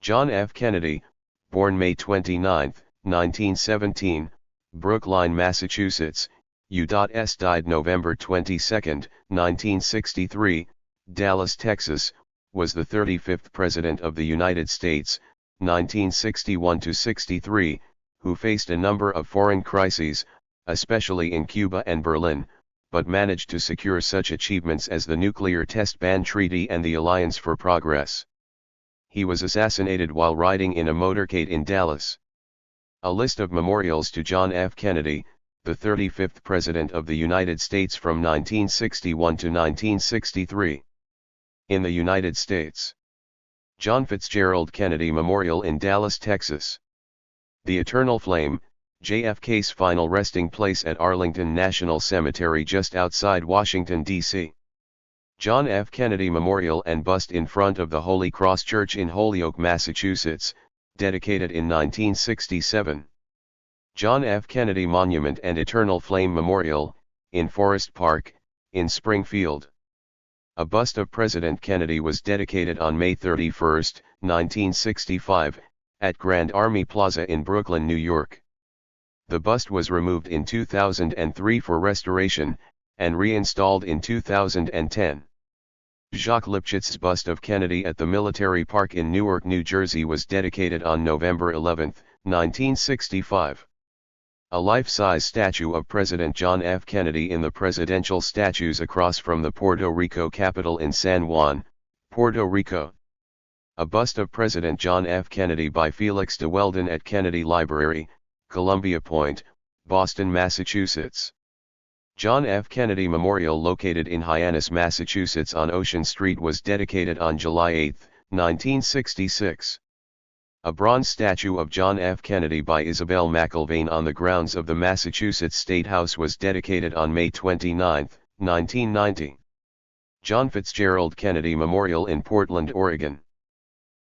John F. Kennedy, born May 29, 1917, Brookline, Massachusetts, U.S. Died November 22, 1963, Dallas, Texas, was the 35th President of the United States, 1961-63, who faced a number of foreign crises, especially in Cuba and Berlin, but managed to secure such achievements as the Nuclear Test Ban Treaty and the Alliance for Progress. He was assassinated while riding in a motorcade in Dallas. A list of memorials to John F. Kennedy, the 35th President of the United States from 1961 to 1963. In the United States. John Fitzgerald Kennedy Memorial in Dallas, Texas. The Eternal Flame, JFK's final resting place at Arlington National Cemetery just outside Washington, D.C. John F. Kennedy Memorial and Bust in front of the Holy Cross Church in Holyoke, Massachusetts, dedicated in 1967. John F. Kennedy Monument and Eternal Flame Memorial, in Forest Park, in Springfield. A bust of President Kennedy was dedicated on May 31, 1965, at Grand Army Plaza in Brooklyn, New York. The bust was removed in 2003 for restoration, and reinstalled in 2010. Jacques Lipchitz's bust of Kennedy at the Military Park in Newark, New Jersey was dedicated on November 11, 1965. A life-size statue of President John F. Kennedy in the presidential statues across from the Puerto Rico Capitol in San Juan, Puerto Rico. A bust of President John F. Kennedy by Felix de Weldon at Kennedy Library, Columbia Point, Boston, Massachusetts. John F. Kennedy Memorial located in Hyannis, Massachusetts on Ocean Street was dedicated on July 8, 1966. A bronze statue of John F. Kennedy by Isabel McIlvaine on the grounds of the Massachusetts State House was dedicated on May 29, 1990. John Fitzgerald Kennedy Memorial in Portland, Oregon.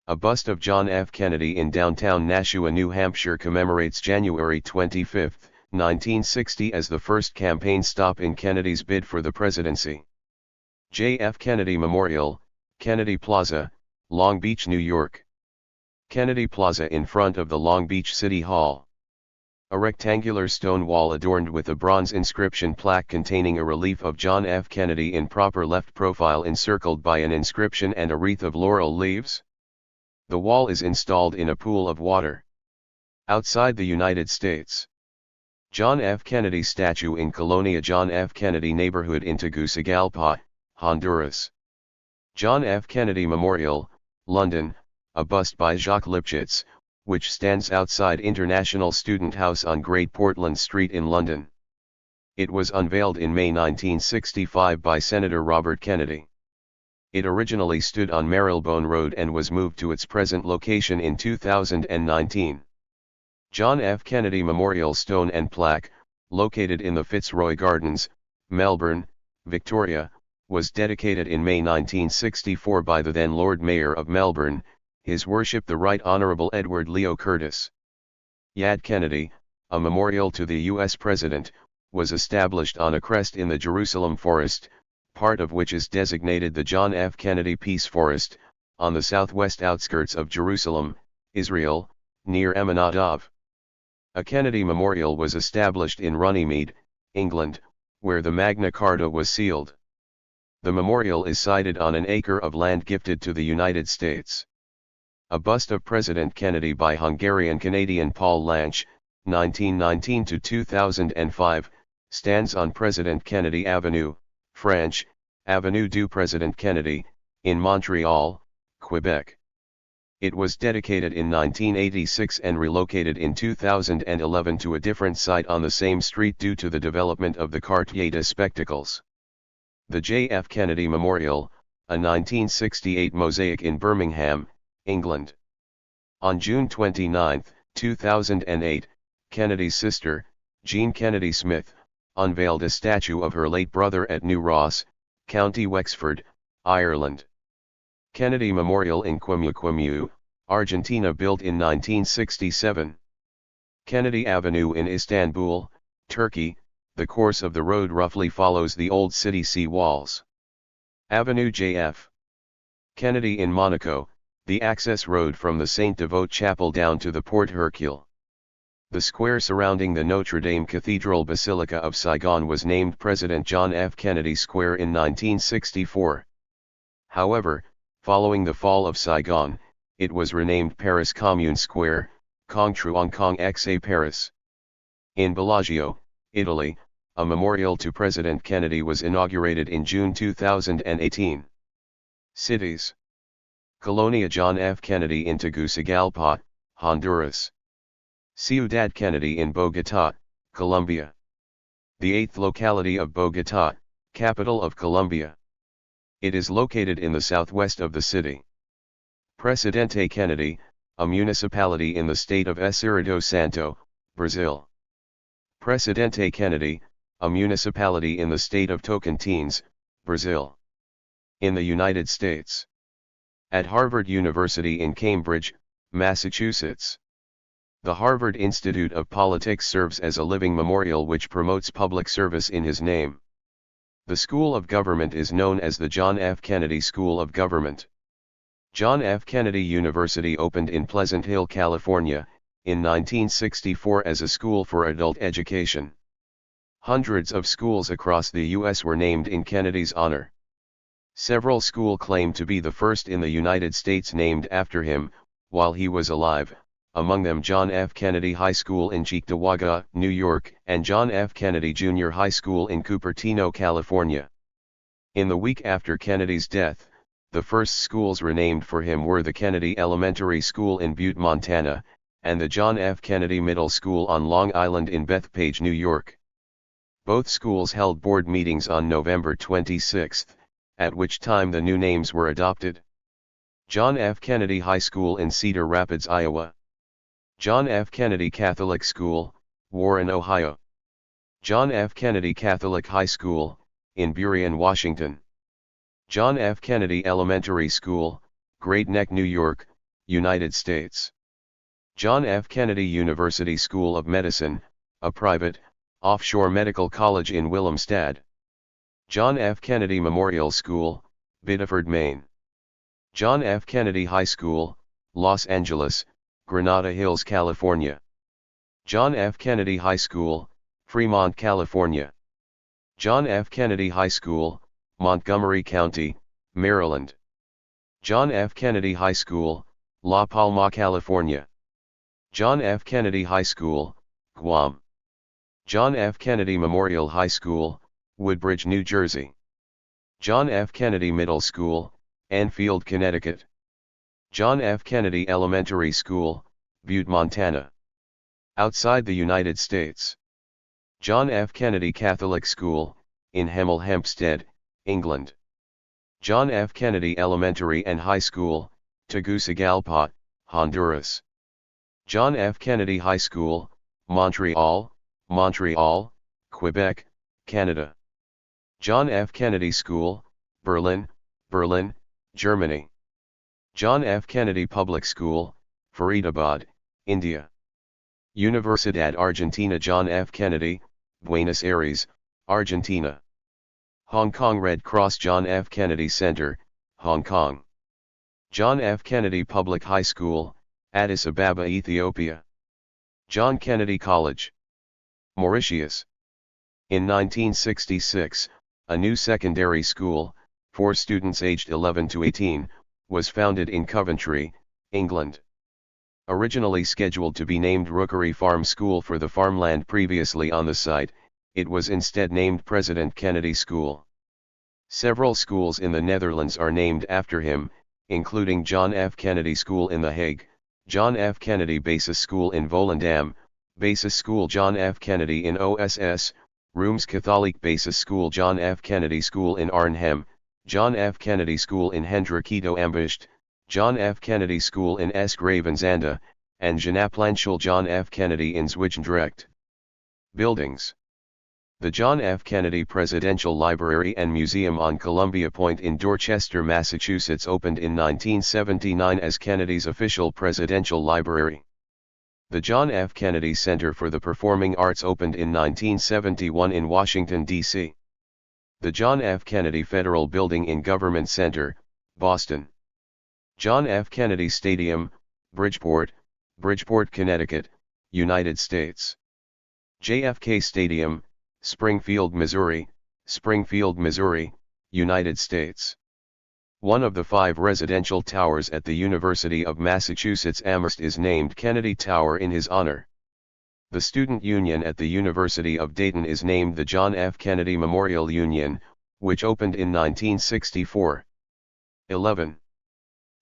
A bust of John F. Kennedy in downtown Nashua, New Hampshire commemorates January 25, 1960 as the first campaign stop in Kennedy's bid for the presidency. J. F. Kennedy Memorial, Kennedy Plaza, Long Beach, New York. Kennedy Plaza in front of the Long Beach City Hall. A rectangular stone wall adorned with a bronze inscription plaque containing a relief of John F. Kennedy in proper left profile encircled by an inscription and a wreath of laurel leaves. The wall is installed in a pool of water. Outside the United States. John F. Kennedy statue in Colonia John F. Kennedy neighborhood in Tegucigalpa, Honduras. John F. Kennedy Memorial, London, a bust by Jacques Lipchitz, which stands outside International Student House on Great Portland Street in London. It was unveiled in May 1965 by Senator Robert Kennedy. It originally stood on Marylebone Road and was moved to its present location in 2019. John F. Kennedy Memorial Stone and Plaque, located in the Fitzroy Gardens, Melbourne, Victoria, was dedicated in May 1964 by the then Lord Mayor of Melbourne, His Worship the Right Honourable Edward Leo Curtis. Yad Kennedy, a memorial to the U.S. President, was established on a crest in the Jerusalem Forest, part of which is designated the John F. Kennedy Peace Forest, on the southwest outskirts of Jerusalem, Israel, near Eminadav. A Kennedy Memorial was established in Runnymede, England, where the Magna Carta was sealed. The memorial is sited on an acre of land gifted to the United States. A bust of President Kennedy by Hungarian-Canadian Paul Lange, 1919-2005, stands on President Kennedy Avenue, French, Avenue du Président Kennedy, in Montreal, Quebec. It was dedicated in 1986 and relocated in 2011 to a different site on the same street due to the development of the Quartier des Spectacles. The J. F. Kennedy Memorial, a 1968 mosaic in Birmingham, England. On June 29, 2008, Kennedy's sister, Jean Kennedy Smith, unveiled a statue of her late brother at New Ross, County Wexford, Ireland. Kennedy Memorial in Quemu, Argentina, built in 1967. Kennedy Avenue in Istanbul, Turkey, the course of the road roughly follows the old city sea walls. Avenue J.F. Kennedy in Monaco, The access road from the Saint Devote Chapel down to the Port Hercule. The square surrounding the Notre Dame Cathedral Basilica of Saigon was named President John F. Kennedy Square in 1964. However, following the fall of Saigon, it was renamed Paris Commune Square, Kong Truong Kong Xa Paris. In Bellagio, Italy, a memorial to President Kennedy was inaugurated in June 2018. Cities: Colonia John F. Kennedy in Tegucigalpa, Honduras. Ciudad Kennedy in Bogotá, Colombia. The eighth locality of Bogotá, capital of Colombia. It is located in the southwest of the city. Presidente Kennedy, a municipality in the state of Espírito Santo, Brazil. Presidente Kennedy, a municipality in the state of Tocantins, Brazil. In the United States. At Harvard University in Cambridge, Massachusetts. The Harvard Institute of Politics serves as a living memorial which promotes public service in his name. The School of Government is known as the John F. Kennedy School of Government. John F. Kennedy University opened in Pleasant Hill, California, in 1964 as a school for adult education. Hundreds of schools across the U.S. were named in Kennedy's honor. Several schools claim to be the first in the United States named after him, while he was alive, among them John F. Kennedy High School in Cheektowaga, New York, and John F. Kennedy Junior High School in Cupertino, California. In the week after Kennedy's death, the first schools renamed for him were the Kennedy Elementary School in Butte, Montana, and the John F. Kennedy Middle School on Long Island in Bethpage, New York. Both schools held board meetings on November 26, at which time the new names were adopted. John F. Kennedy High School in Cedar Rapids, Iowa. John F. Kennedy Catholic School, Warren, Ohio. John F. Kennedy Catholic High School, in Burien, Washington. John F. Kennedy Elementary School, Great Neck, New York, United States. John F. Kennedy University School of Medicine, a private, offshore medical college in Willemstad. John F. Kennedy Memorial School, Biddeford, Maine. John F. Kennedy High School, Los Angeles, Granada Hills, California. John F. Kennedy High School, Fremont, California. John F. Kennedy High School, Montgomery County, Maryland. John F. Kennedy High School, La Palma, California. John F. Kennedy High School, Guam. John F. Kennedy Memorial High School, Woodbridge, New Jersey. John F. Kennedy Middle School, Enfield, Connecticut. John F. Kennedy Elementary School, Butte, Montana. Outside the United States. John F. Kennedy Catholic School, in Hemel Hempstead, England. John F. Kennedy Elementary and High School, Tegucigalpa, Honduras. John F. Kennedy High School, Montreal, Quebec, Canada. John F. Kennedy School, Berlin, Germany. John F. Kennedy Public School, Faridabad, India. Universidad Argentina John F. Kennedy, Buenos Aires, Argentina. Hong Kong Red Cross John F. Kennedy Center, Hong Kong. John F. Kennedy Public High School, Addis Ababa, Ethiopia. John Kennedy College, Mauritius. In 1966, a new secondary school, for students aged 11 to 18, was founded in Coventry, England. Originally scheduled to be named Rookery Farm School for the farmland previously on the site, it was instead named President Kennedy School. Several schools in the Netherlands are named after him, including John F. Kennedy School in The Hague, John F. Kennedy Basis School in Volendam, Basis School John F. Kennedy in OSS, Rooms Catholic Basis School John F. Kennedy School in Arnhem, John F. Kennedy School in Hendrikido Ambushed, John F. Kennedy School in Eskravenzanda, and Janaplanschul John F. Kennedy in Zwijndrecht. Buildings. The John F. Kennedy Presidential Library and Museum on Columbia Point in Dorchester, Massachusetts opened in 1979 as Kennedy's official presidential library. The John F. Kennedy Center for the Performing Arts opened in 1971 in Washington, D.C. The John F. Kennedy Federal Building in Government Center, Boston. John F. Kennedy Stadium, Bridgeport, Bridgeport, Connecticut, United States. JFK Stadium, Springfield, Missouri, Springfield, Missouri, United States. One of the 5 residential towers at the University of Massachusetts Amherst is named Kennedy Tower in his honor. The Student Union at the University of Dayton is named the John F. Kennedy Memorial Union, which opened in 1964. 11.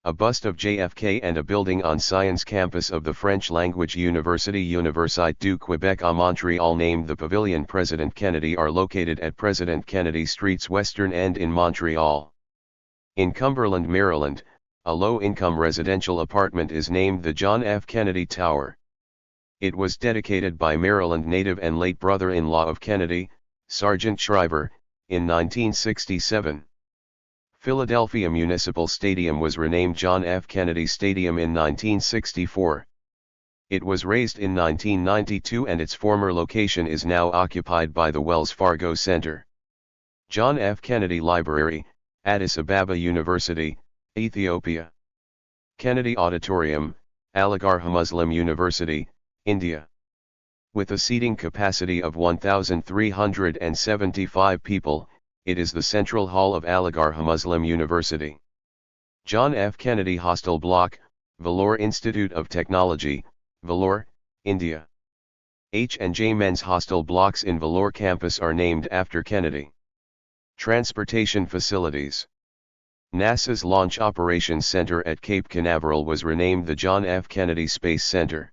A bust of JFK and a building on Science Campus of the French-language Université Université du Québec à Montréal named the Pavilion President Kennedy are located at President Kennedy Street's western end in Montreal. In Cumberland, Maryland, a low-income residential apartment is named the John F. Kennedy Tower. It was dedicated by Maryland native and late brother-in-law of Kennedy, Sargent Shriver, in 1967. Philadelphia Municipal Stadium was renamed John F. Kennedy Stadium in 1964. It was razed in 1992 and its former location is now occupied by the Wells Fargo Center. John F. Kennedy Library, Addis Ababa University, Ethiopia. Kennedy Auditorium, Aligarh Muslim University, India. With a seating capacity of 1,375 people, it is the Central Hall of Aligarh Muslim University. John F. Kennedy Hostel Block, Vellore Institute of Technology, Vellore, India. H&J Men's Hostel blocks in Vellore campus are named after Kennedy. Transportation facilities. NASA's Launch Operations Center at Cape Canaveral was renamed the John F. Kennedy Space Center.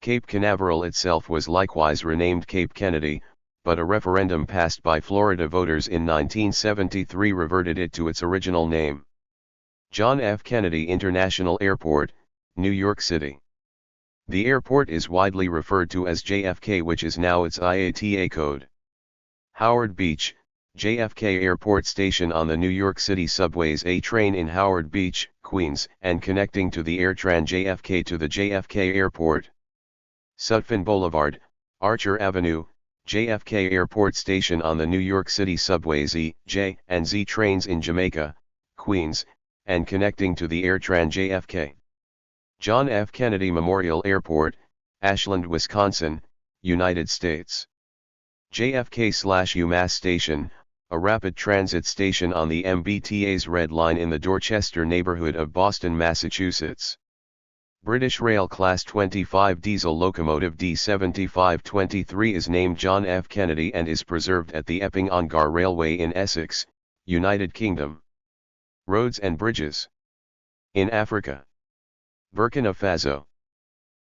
Cape Canaveral itself was likewise renamed Cape Kennedy, but a referendum passed by Florida voters in 1973 reverted it to its original name. John F. Kennedy International Airport, New York City. The airport is widely referred to as JFK, which is now its IATA code. Howard Beach, JFK Airport Station on the New York City Subway's A train in Howard Beach, Queens, and connecting to the AirTran JFK to the JFK Airport. Sutphin Boulevard, Archer Avenue, JFK Airport Station on the New York City Subway Z, J, and Z trains in Jamaica, Queens, and connecting to the AirTran JFK. John F. Kennedy Memorial Airport, Ashland, Wisconsin, United States. JFK/UMass Station, a rapid transit station on the MBTA's Red Line in the Dorchester neighborhood of Boston, Massachusetts. British Rail Class 25 diesel locomotive D7523 is named John F. Kennedy and is preserved at the Epping Ongar Railway in Essex, United Kingdom. Roads and bridges. In Africa. Burkina Faso.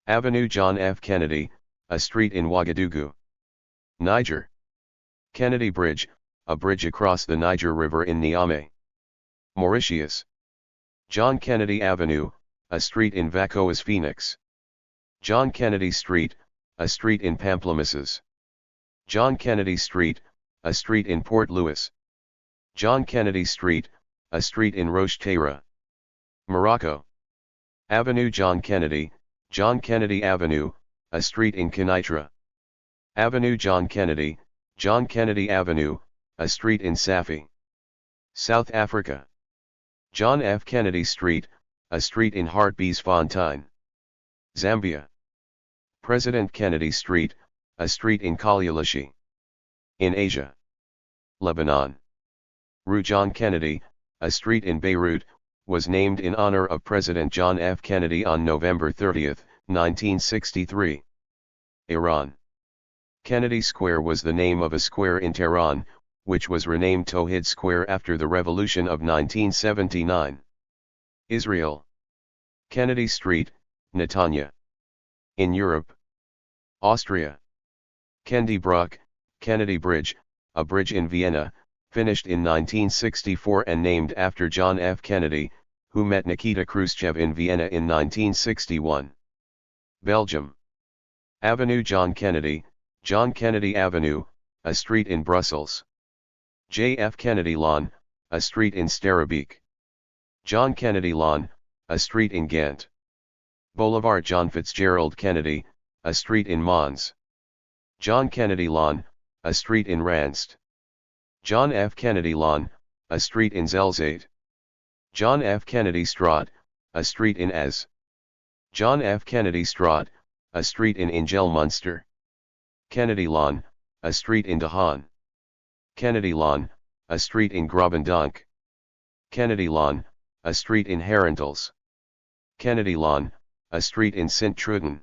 Avenue John F. Kennedy, a street in Ouagadougou. Niger. Kennedy Bridge, a bridge across the Niger River in Niamey. Mauritius. John Kennedy Avenue, a street in Vacoas, Phoenix. John Kennedy Street, a street in Pamplemousses. John Kennedy Street, a street in Port Louis. John Kennedy Street, a street in Roche Teira. Morocco. Avenue John Kennedy Avenue, a street in Kenitra. Avenue John Kennedy Avenue, a street in Safi. South Africa. John F. Kennedy Street, a street in Hartbeesfontein. Zambia. President Kennedy Street, a street in Kalyalishi. In Asia. Lebanon. Rue John Kennedy, a street in Beirut, was named in honor of President John F. Kennedy on November 30, 1963. Iran. Kennedy Square was the name of a square in Tehran, which was renamed Towhid Square after the Revolution of 1979. Israel. Kennedy Street, Netanya. In Europe. Austria. Kennedy Brook, Kennedy Bridge, a bridge in Vienna, finished in 1964 and named after John F. Kennedy, who met Nikita Khrushchev in Vienna in 1961. Belgium. Avenue John Kennedy Avenue, a street in Brussels. J. F. Kennedy Lawn, a street in Sterrebeek. John Kennedy Lawn, a street in Ghent. Boulevard John Fitzgerald Kennedy, a street in Mons. John Kennedy Lawn, a street in Ranst. John F. Kennedy Lawn, a street in Zelzate. John F. Kennedy Straat, a street in Az. John F. Kennedy Straat, a street in Ingelmunster. Kennedy Lawn, a street in Dahan. Kennedy Lawn, a street in Grobendonk. Kennedy Lawn, a street in Herentals. Kennedy Lawn, a street in St. Truden.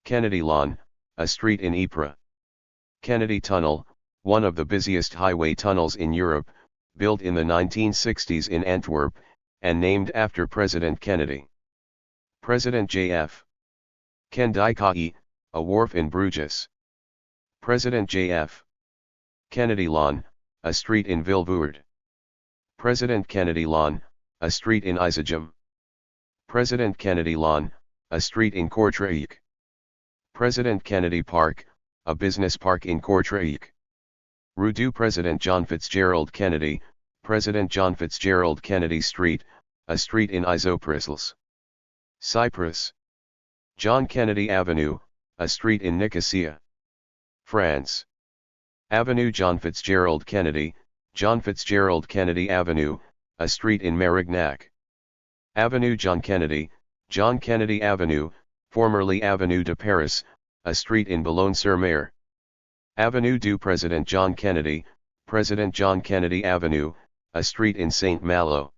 Kennedy Lawn, a street in Ypres. Kennedy Tunnel, one of the busiest highway tunnels in Europe, built in the 1960s in Antwerp, and named after President Kennedy. President J.F. Kennedy, a wharf in Bruges. President J.F. Kennedy Lawn, a street in Vilvoorde. President Kennedy Lawn, a street in Izegem. President Kennedy Lawn, a street in Kortrijk. President Kennedy Park, a business park in Kortrijk. Rue du President John Fitzgerald Kennedy, President John Fitzgerald Kennedy Street, a street in Isoprisles. Cyprus. John Kennedy Avenue, a street in Nicosia, France. Avenue John Fitzgerald Kennedy, John Fitzgerald Kennedy Avenue, a street in Marignac. Avenue John Kennedy, John Kennedy Avenue, formerly Avenue de Paris, a street in Boulogne-sur-Mer. Avenue du President John Kennedy, President John Kennedy Avenue, a street in Saint-Malo.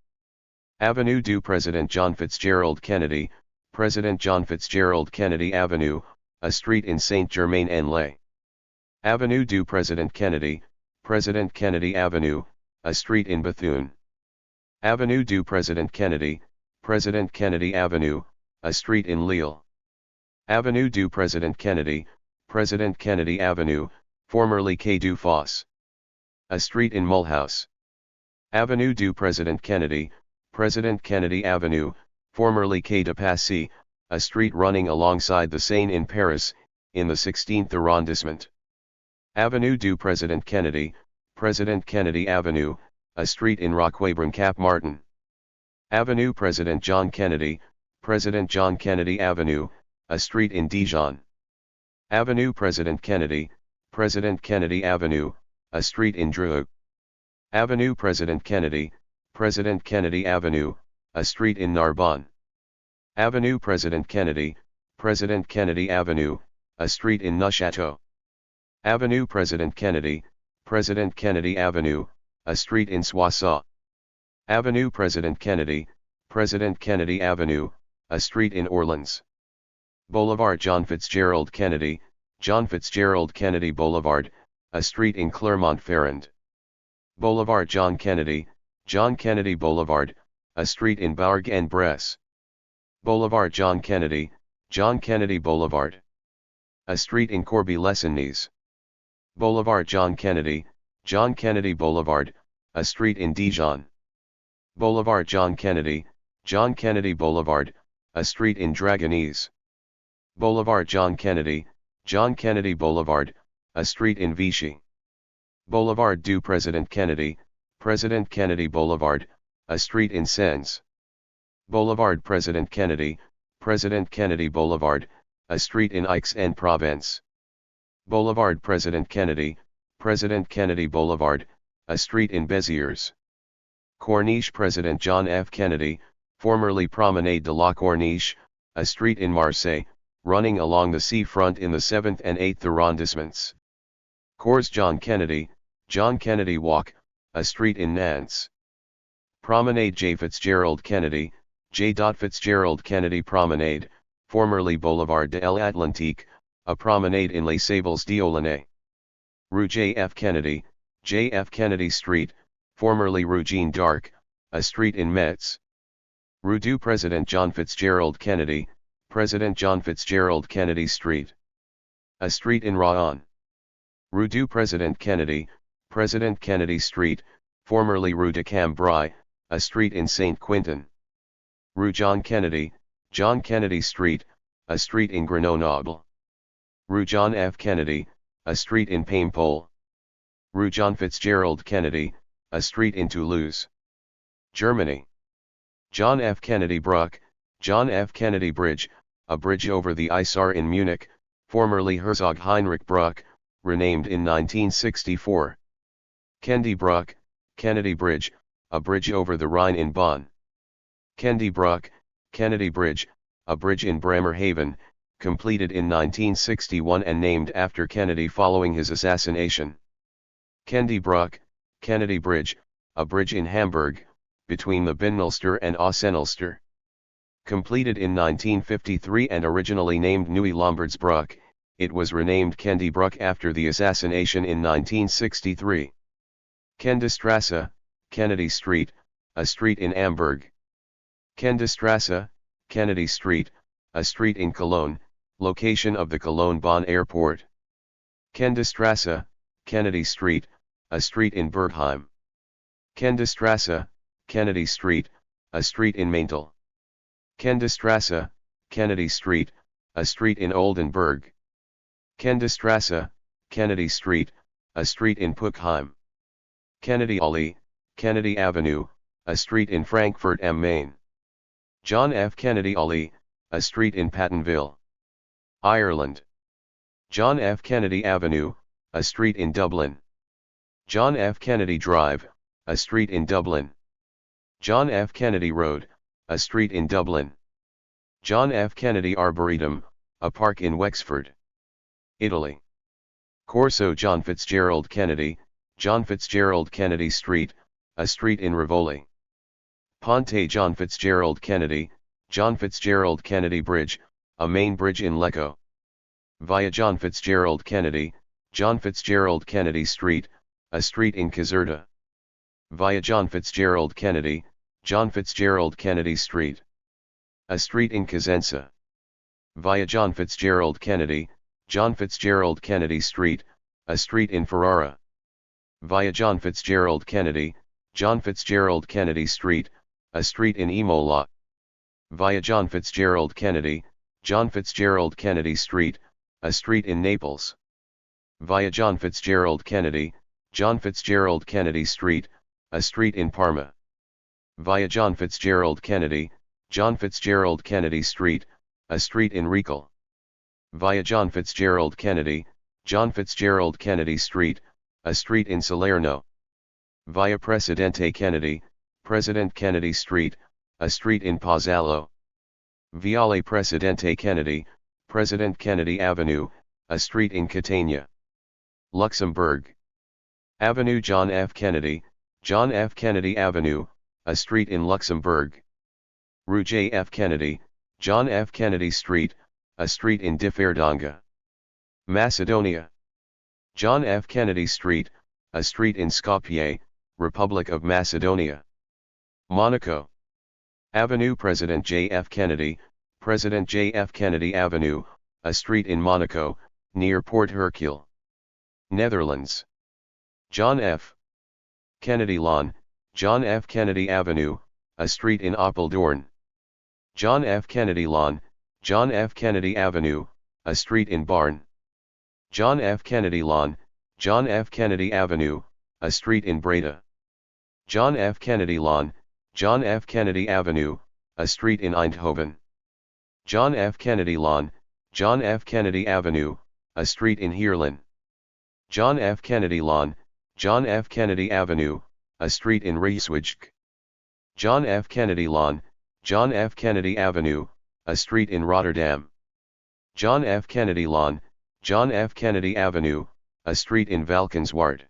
Avenue du President John Fitzgerald Kennedy, President John Fitzgerald Kennedy Avenue, a street in Saint-Germain-en-Laye. Avenue du President Kennedy, President Kennedy Avenue, a street in Bethune. Avenue du President Kennedy, President Kennedy Avenue, a street in Lille. Avenue du President Kennedy, President Kennedy Avenue, formerly Quai du Fosse, a street in Mulhouse. Avenue du President Kennedy, President Kennedy Avenue, formerly Quai de Passy, a street running alongside the Seine in Paris, in the 16th arrondissement. Avenue du President Kennedy, President Kennedy Avenue, a street in Roquebrune-Cap-Martin. Avenue President John Kennedy, President John Kennedy Avenue, a street in Dijon. Avenue President Kennedy, President Kennedy Avenue, a street in Dreux. Avenue President Kennedy, President Kennedy Avenue, a street in Narbonne. Avenue President Kennedy, President Kennedy Avenue, a street in Neuchâteau. Avenue President Kennedy, President Kennedy Avenue, a street in Soissons. Avenue President Kennedy, President Kennedy Avenue, a street in Orleans. Boulevard John Fitzgerald Kennedy, John Fitzgerald Kennedy Boulevard, a street in Clermont-Ferrand. Boulevard John Kennedy, John Kennedy Boulevard, a street in Bourg-en-Bresse. Boulevard John Kennedy, John Kennedy Boulevard, a street in Corby-les-Seniers. Boulevard John Kennedy, John Kennedy Boulevard, a street in Dijon. Boulevard John Kennedy, John Kennedy Boulevard, a street in Dragonese. Boulevard John Kennedy, John Kennedy Boulevard, a street in Vichy. Boulevard du President Kennedy, President Kennedy Boulevard, a street in Sens. Boulevard President Kennedy, President Kennedy Boulevard, a street in Aix-en-Provence. Boulevard President Kennedy, President Kennedy Boulevard, a street in Béziers. Corniche President John F. Kennedy, formerly Promenade de la Corniche, a street in Marseille, running along the seafront in the 7th and 8th arrondissements. Cours John Kennedy Walk, a street in Nantes. Promenade J. Fitzgerald Kennedy, J. Fitzgerald Kennedy Promenade, formerly Boulevard de l'Atlantique, a promenade in Les Sables d'Olonnais. Rue J. F. Kennedy, J. F. Kennedy Street, formerly Rue Jeanne d'Arc, a street in Metz. Rue du President John Fitzgerald Kennedy, President John Fitzgerald Kennedy Street, a street in Rouen. Rue du President Kennedy, President Kennedy Street, formerly Rue de Cambrai, a street in Saint-Quentin. Rue John Kennedy Street, a street in Grenoble. Rue John F. Kennedy, a street in Paimpol. Rue John Fitzgerald Kennedy, a street in Toulouse, Germany. John F. Kennedy Brook, John F. Kennedy Bridge, a bridge over the Isar in Munich, formerly Herzog Heinrich Brook, renamed in 1964. Kennedy Brook, Kennedy Bridge, a bridge over the Rhine in Bonn. Kennedy Brook, Kennedy Bridge, a bridge in Bremerhaven, completed in 1961 and named after Kennedy following his assassination. Kennedy Brook, Kennedy Bridge, a bridge in Hamburg, between the Binnenalster and Außenalster. Completed in 1953 and originally named Nieuwe Lombardsbrug, it was renamed Kennedy Brook after the assassination in 1963. Kendestrasse, Kennedy Street, a street in Hamburg. Kendestrasse, Kennedy Street, a street in Cologne, location of the Cologne-Bonn Airport. Kendestrasse, Kennedy Street, a street in Bergheim. Kendestrasse, Kennedy Street, a street in Maintal. Kendestrasse, Kennedy Street, a street in Oldenburg. Kendestrasse, Kennedy Street, a street in Puchheim. Kennedy Allee, Kennedy Avenue, a street in Frankfurt am Main. John F. Kennedy Allee, a street in Pattonville, Ireland. John F. Kennedy Avenue, a street in Dublin. John F. Kennedy Drive, a street in Dublin. John F. Kennedy Road, a street in Dublin. John F. Kennedy Arboretum, a park in Wexford, Italy. Corso John Fitzgerald Kennedy, John Fitzgerald Kennedy Street, a street in Rivoli. Ponte John Fitzgerald Kennedy, John Fitzgerald Kennedy Bridge, a main bridge in Lecco. Via John Fitzgerald Kennedy, John Fitzgerald Kennedy Street, a street in Caserta. Via John Fitzgerald Kennedy, John Fitzgerald Kennedy Street, a street in Cosenza. Via John Fitzgerald Kennedy, John Fitzgerald Kennedy Street, a street in Ferrara. Via John Fitzgerald Kennedy, John Fitzgerald Kennedy Street, a street in Imola. Via John Fitzgerald Kennedy, John Fitzgerald Kennedy Street, a street in Naples. Via John Fitzgerald Kennedy, John Fitzgerald Kennedy Street, a street in Parma. Via John Fitzgerald Kennedy, John Fitzgerald Kennedy Street, a street in Recal. Via John Fitzgerald Kennedy, John Fitzgerald Kennedy Street, a street in Salerno. Via Presidente Kennedy, President Kennedy Street, a street in Pozzallo. Viale Presidente Kennedy, President Kennedy Avenue, a street in Catania, Luxembourg. Avenue John F. Kennedy, John F. Kennedy Avenue, a street in Luxembourg. Rue J. F. Kennedy, John F. Kennedy Street, a street in Differdonga, Macedonia. John F. Kennedy Street, a street in Skopje, Republic of Macedonia, Monaco. Avenue President J. F. Kennedy, President J. F. Kennedy Avenue, a street in Monaco, near Port Hercule, Netherlands. John F. Kennedy Lawn, John F. Kennedy Avenue, a street in Apeldoorn. John F. Kennedy Lawn, John F. Kennedy Avenue, a street in Barn. John F. Kennedy Lawn, John F. Kennedy Avenue, a street in Breda. John F. Kennedy Lawn, John F. Kennedy Avenue, a street in Eindhoven. John F. Kennedy Lawn, John F. Kennedy Avenue, a street in Heerlen. John F. Kennedy Lawn, John F. Kennedy Avenue, a street in Rijswijk. John F. Kennedy Lawn, John F. Kennedy Avenue, a street in Rotterdam. John F. Kennedy Lawn, John F. Kennedy Avenue, a street in Valkenswaard.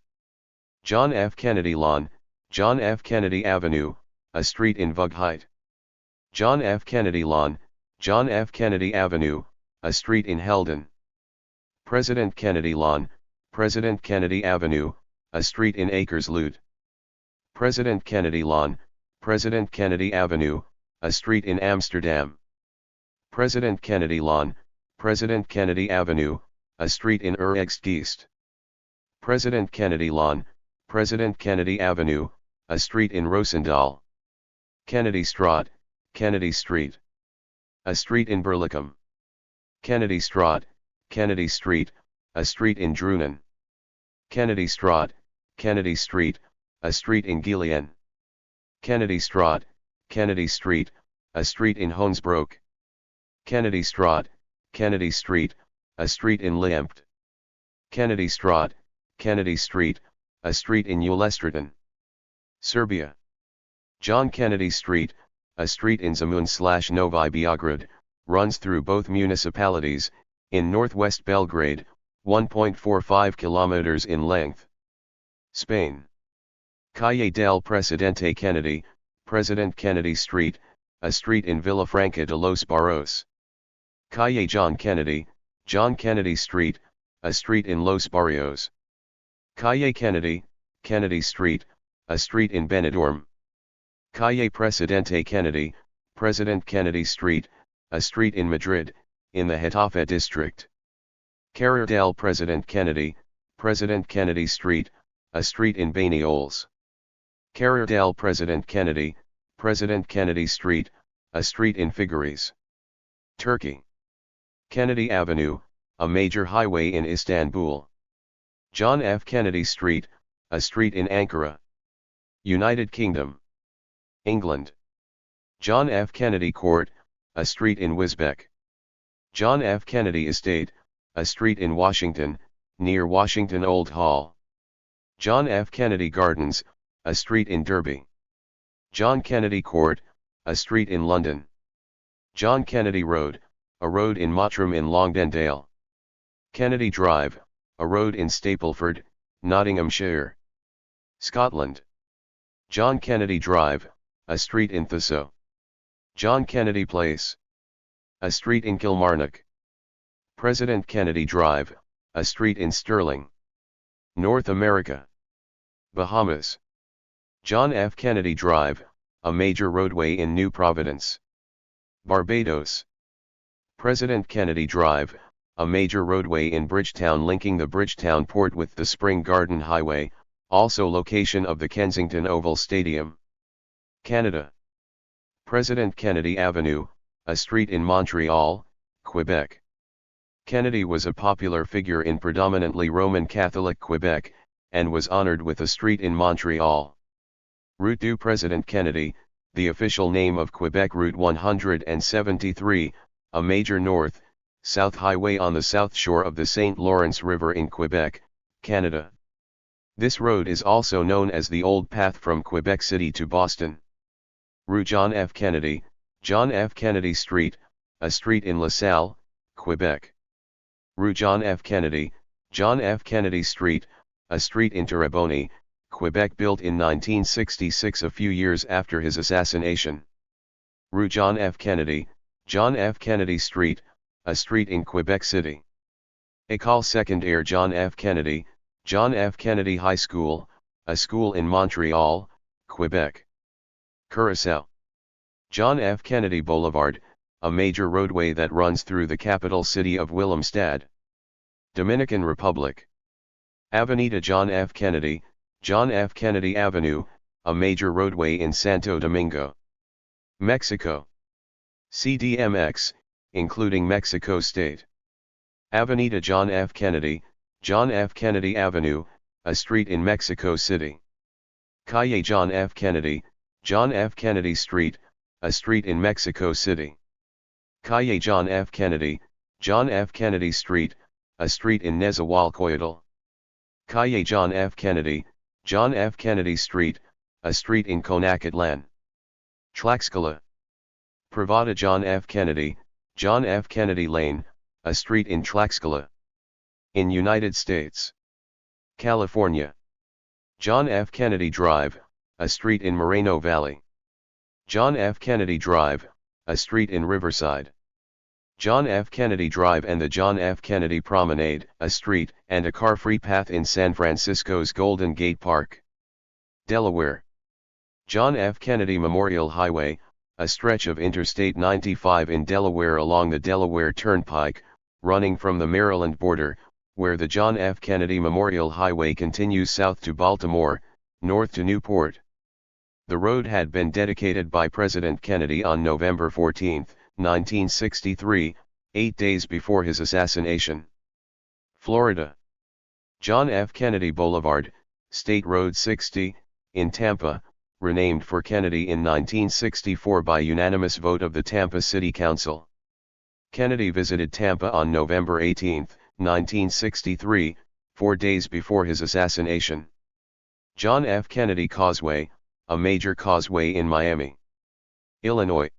John F. Kennedy Lawn, John F. Kennedy Avenue, a street in Vughait. John F. Kennedy Lawn, John F. Kennedy Avenue, a street in Helden. President Kennedy Lawn, President Kennedy Avenue, a street in Akersloot. President Kennedy Lawn, President Kennedy Avenue, a street in Amsterdam. President Kennedy Lawn, President Kennedy Avenue, a street in Utrecht. President Kennedy Lawn, President Kennedy Avenue, a street in Roosendaal. Kennedy Straat, Kennedy Street, a street in Berlicum. Kennedy Straat, Kennedy Street, a street in Drunen. Kennedy Straat, Kennedy Street, a street in Gillian. Kennedy Straat, Kennedy Street, a street in Hoensbroek. Kennedy Straat, Kennedy Street, a street in Leempt. Kennedy Straat, Kennedy Street, a street in Ulestraten, Serbia. John Kennedy Street, a street in Zemun/Novi Beograd, runs through both municipalities, in northwest Belgrade, 1.45 kilometers in length. Spain. Calle del Presidente Kennedy, President Kennedy Street, a street in Villafranca de los Barros. Calle John Kennedy, John Kennedy Street, a street in Los Barrios. Calle Kennedy, Kennedy Street, a street in Benidorm. Calle Presidente Kennedy, President Kennedy Street, a street in Madrid, in the Getafe district. Carrer del President Kennedy, President Kennedy Street, a street in Banyoles. Carrer del President Kennedy, President Kennedy Street, a street in Figueres. Turkey. Kennedy Avenue, a major highway in Istanbul. John F. Kennedy Street, a street in Ankara. United Kingdom. England. John F. Kennedy Court, a street in Wisbech. John F. Kennedy Estate, a street in Washington, near Washington Old Hall. John F. Kennedy Gardens, a street in Derby. John Kennedy Court, a street in London. John Kennedy Road, a road in Mottram in Longdendale. Kennedy Drive, a road in Stapleford, Nottinghamshire. Scotland. John Kennedy Drive, a street in Thuso. John Kennedy Place, a street in Kilmarnock. President Kennedy Drive, a street in Stirling. North America. Bahamas. John F. Kennedy Drive, a major roadway in New Providence. Barbados. President Kennedy Drive, a major roadway in Bridgetown linking the Bridgetown port with the Spring Garden Highway, also location of the Kensington Oval Stadium. Canada. President Kennedy Avenue, a street in Montreal, Quebec. Kennedy was a popular figure in predominantly Roman Catholic Quebec, and was honored with a street in Montreal. Route du President Kennedy, the official name of Quebec. Route 173, a major north-south highway on the south shore of the St. Lawrence River in Quebec, Canada. This road is also known as the Old Path from Quebec City to Boston. Rue John F. Kennedy, John F. Kennedy Street, a street in LaSalle, Quebec. Rue John F. Kennedy, John F. Kennedy Street, a street in Terrebonne, Quebec, built in 1966, a few years after his assassination. Rue John F. Kennedy, John F. Kennedy Street, a street in Quebec City. École Secondaire John F. Kennedy, John F. Kennedy High School, a school in Montreal, Quebec. Curaçao. John F. Kennedy Boulevard, a major roadway that runs through the capital city of Willemstad. Dominican Republic. Avenida John F. Kennedy, John F. Kennedy Avenue, a major roadway in Santo Domingo. Mexico. CDMX, including Mexico State. Avenida John F. Kennedy, John F. Kennedy Avenue, a street in Mexico City. Calle John F. Kennedy, John F. Kennedy Street, a street in Mexico City. Calle John F. Kennedy, John F. Kennedy Street, a street in Nezahualcóyotl. Calle John F. Kennedy, John F. Kennedy Street, a street in Conacatlan. Tlaxcala. Privada John F. Kennedy, John F. Kennedy Lane, a street in Tlaxcala. In United States. California. John F. Kennedy Drive, a street in Moreno Valley. John F. Kennedy Drive, a street in Riverside. John F. Kennedy Drive and the John F. Kennedy Promenade, a street and a car-free path in San Francisco's Golden Gate Park. Delaware. John F. Kennedy Memorial Highway, a stretch of Interstate 95 in Delaware along the Delaware Turnpike, running from the Maryland border, where the John F. Kennedy Memorial Highway continues south to Baltimore, north to Newport. The road had been dedicated by President Kennedy on November 14, 1963, 8 days before his assassination. Florida. John F. Kennedy Boulevard, State Road 60, in Tampa, renamed for Kennedy in 1964 by unanimous vote of the Tampa City Council. Kennedy visited Tampa on November 18, 1963, 4 days before his assassination. John F. Kennedy Causeway, a major causeway in Miami. Illinois.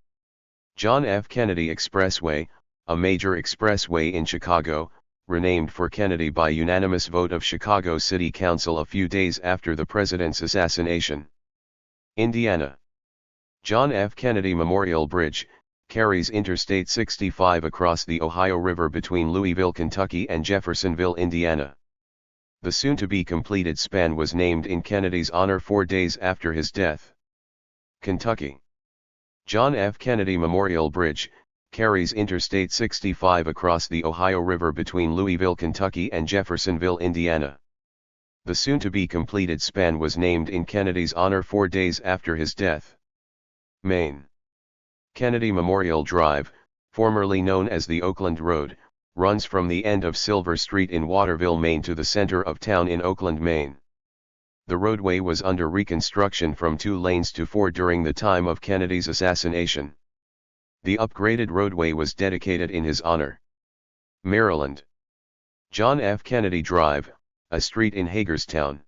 John F. Kennedy Expressway, a major expressway in Chicago, renamed for Kennedy by unanimous vote of Chicago City Council a few days after the president's assassination. Indiana. John F. Kennedy Memorial Bridge, carries Interstate 65 across the Ohio River between Louisville, Kentucky and Jeffersonville, Indiana. The soon-to-be-completed span was named in Kennedy's honor 4 days after his death. Kentucky. John F. Kennedy Memorial Bridge, carries Interstate 65 across the Ohio River between Louisville, Kentucky and Jeffersonville, Indiana. The soon-to-be-completed span was named in Kennedy's honor 4 days after his death. Maine. Kennedy Memorial Drive, formerly known as the Oakland Road, runs from the end of Silver Street in Waterville, Maine to the center of town in Oakland, Maine. The roadway was under reconstruction from 2 lanes to 4 during the time of Kennedy's assassination. The upgraded roadway was dedicated in his honor. Maryland. John F. Kennedy Drive, a street in Hagerstown.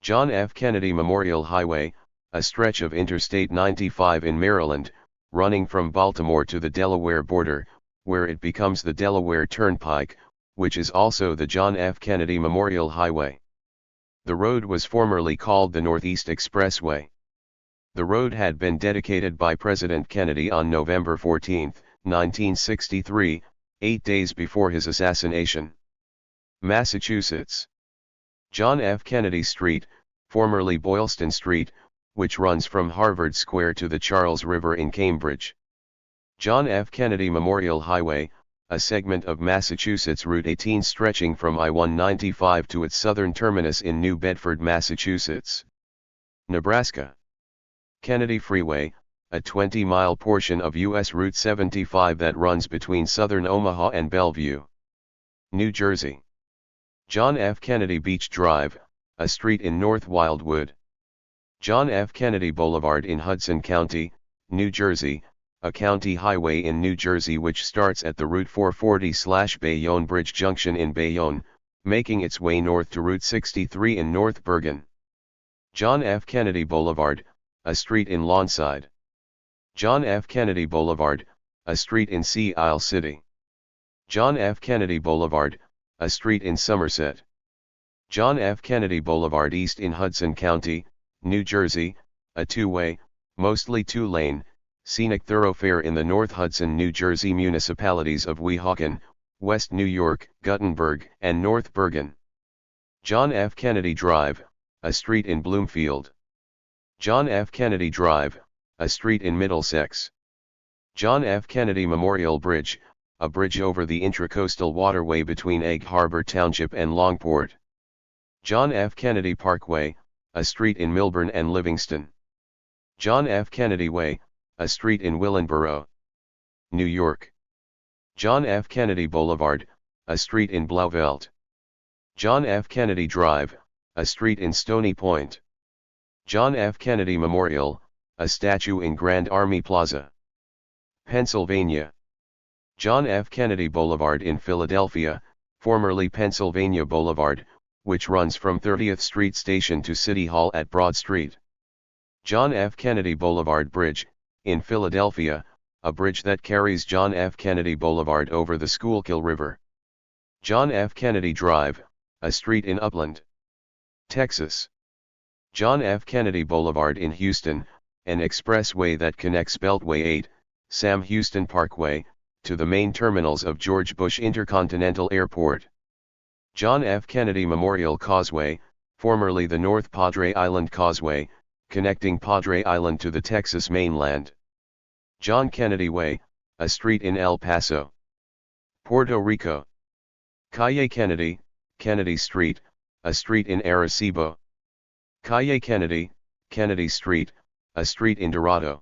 John F. Kennedy Memorial Highway, a stretch of Interstate 95 in Maryland, running from Baltimore to the Delaware border, where it becomes the Delaware Turnpike, which is also the John F. Kennedy Memorial Highway. The road was formerly called the Northeast Expressway. The road had been dedicated by President Kennedy on November 14, 1963, 8 days before his assassination. Massachusetts. John F. Kennedy Street, formerly Boylston Street, which runs from Harvard Square to the Charles River in Cambridge. John F. Kennedy Memorial Highway, a segment of Massachusetts Route 18 stretching from I-195 to its southern terminus in New Bedford, Massachusetts. Nebraska. Kennedy Freeway, a 20-mile portion of U.S. Route 75 that runs between southern Omaha and Bellevue. New Jersey. John F. Kennedy Beach Drive, a street in North Wildwood. John F. Kennedy Boulevard in Hudson County, New Jersey, a county highway in New Jersey which starts at the Route 440/Bayonne Bridge Junction in Bayonne, making its way north to Route 63 in North Bergen. John F. Kennedy Boulevard, a street in Lawnside. John F. Kennedy Boulevard, a street in Sea Isle City. John F. Kennedy Boulevard, a street in Somerset. John F. Kennedy Boulevard East in Hudson County, New Jersey, a 2-way, mostly 2-lane, scenic thoroughfare in the North Hudson, New Jersey municipalities of Weehawken, West New York, Guttenberg, and North Bergen. John F. Kennedy Drive, a street in Bloomfield. John F. Kennedy Drive, a street in Middlesex. John F. Kennedy Memorial Bridge, a bridge over the Intracoastal Waterway between Egg Harbor Township and Longport. John F. Kennedy Parkway, a street in Milburn and Livingston. John F. Kennedy Way, a street in Willingboro, New York. John F. Kennedy Boulevard, a street in Blauvelt. John F. Kennedy Drive, a street in Stony Point. John F. Kennedy Memorial, a statue in Grand Army Plaza, Pennsylvania. John F. Kennedy Boulevard in Philadelphia, formerly Pennsylvania Boulevard, which runs from 30th Street Station to City Hall at Broad Street. John F. Kennedy Boulevard Bridge, in Philadelphia, a bridge that carries John F. Kennedy Boulevard over the Schuylkill River. John F. Kennedy Drive, a street in Upland, Texas. John F. Kennedy Boulevard in Houston, an expressway that connects Beltway 8, Sam Houston Parkway, to the main terminals of George Bush Intercontinental Airport. John F. Kennedy Memorial Causeway, formerly the North Padre Island Causeway, connecting Padre Island to the Texas mainland. John Kennedy Way, a street in El Paso, Puerto Rico. Calle Kennedy, Kennedy Street, a street in Arecibo. Calle Kennedy, Kennedy Street, a street in Dorado.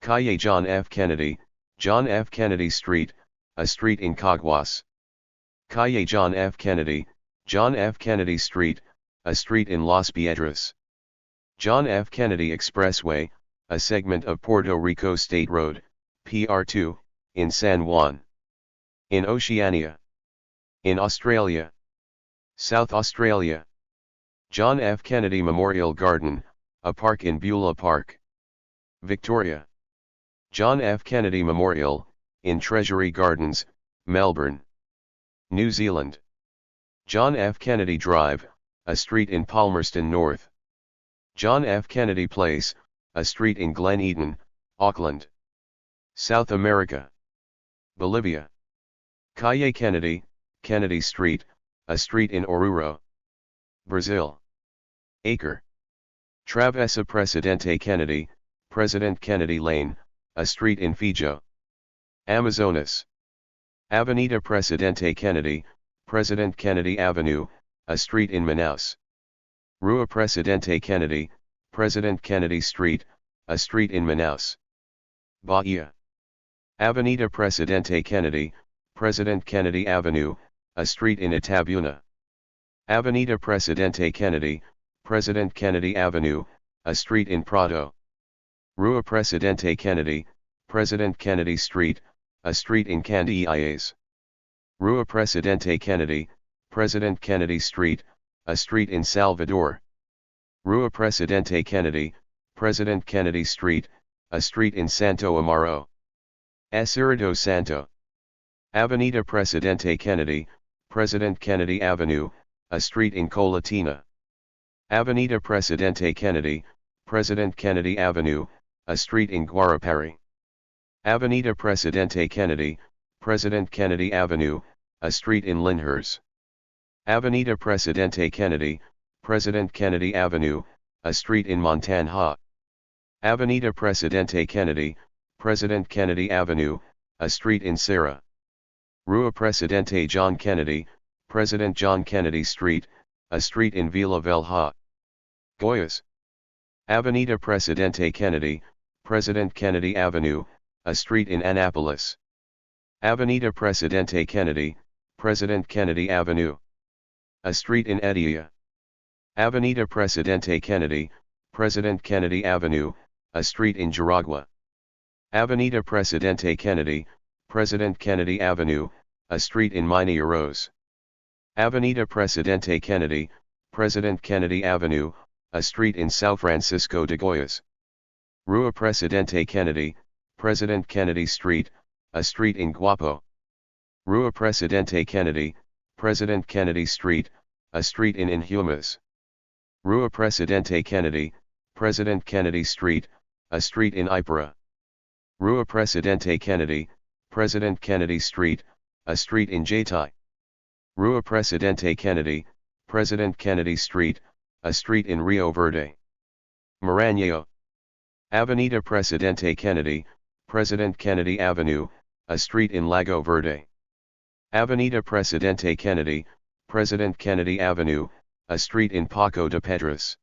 Calle John F. Kennedy, John F. Kennedy Street, a street in Caguas. Calle John F. Kennedy, John F. Kennedy Street, a street in Las Piedras. John F. Kennedy Expressway, a segment of Puerto Rico State Road, PR2, in San Juan. In Oceania. In Australia. South Australia. John F. Kennedy Memorial Garden, a park in Beulah Park, Victoria. John F. Kennedy Memorial, in Treasury Gardens, Melbourne, New Zealand. John F. Kennedy Drive, a street in Palmerston North. John F. Kennedy Place, a street in Glen Eden, Auckland, South America. Bolivia. Calle Kennedy, Kennedy Street, a street in Oruro, Brazil. Acre. Travessa Presidente Kennedy, President Kennedy Lane, a street in Fijo, Amazonas. Avenida Presidente Kennedy, President Kennedy Avenue, a street in Manaus. Rua Presidente Kennedy, President Kennedy Street, a street in Manaus, Bahia. Avenida Presidente Kennedy, President Kennedy Avenue, a street in Itabuna. Avenida Presidente Kennedy, President Kennedy Avenue, a street in Prado. Rua Presidente Kennedy, President Kennedy Street, a street in Candiaias. Rua Presidente Kennedy, President Kennedy Street, a street in Salvador. Rua Presidente Kennedy, President Kennedy Street, a street in Santo Amaro, Espírito Santo. Avenida Presidente Kennedy, President Kennedy Avenue, a street in Colatina. Avenida Presidente Kennedy, President Kennedy Avenue, a street in Guarapari. Avenida Presidente Kennedy, President Kennedy Avenue, a street in Lyndhurst. Avenida Presidente Kennedy, President Kennedy Avenue, a street in Montanha. Avenida Presidente Kennedy, President Kennedy Avenue, a street in Serra. Rua Presidente John Kennedy, President John Kennedy Street, a street in Vila Velha, Goiás. Avenida Presidente Kennedy, President Kennedy Avenue, a street in Anápolis. Avenida Presidente Kennedy, President Kennedy Avenue, a street in Edea. Avenida Presidente Kennedy, President Kennedy Avenue, a street in Jaragua. Avenida Presidente Kennedy, President Kennedy Avenue, a street in Mineiros. Avenida Presidente Kennedy, President Kennedy Avenue, a street in São Francisco de Goiás. Rua Presidente Kennedy, President Kennedy Street, a street in Guapo. Rua Presidente Kennedy, President Kennedy Street, a street in Inhumas. Rua Presidente Kennedy, President Kennedy Street, a street in Ipara. Rua Presidente Kennedy, President Kennedy Street, a street in Jaitai. Rua Presidente Kennedy, President Kennedy Street, a street in Rio Verde, Maranhão. Avenida Presidente Kennedy, President Kennedy Avenue, a street in Lago Verde. Avenida Presidente Kennedy, President Kennedy Avenue, a street in Paco de Pedras.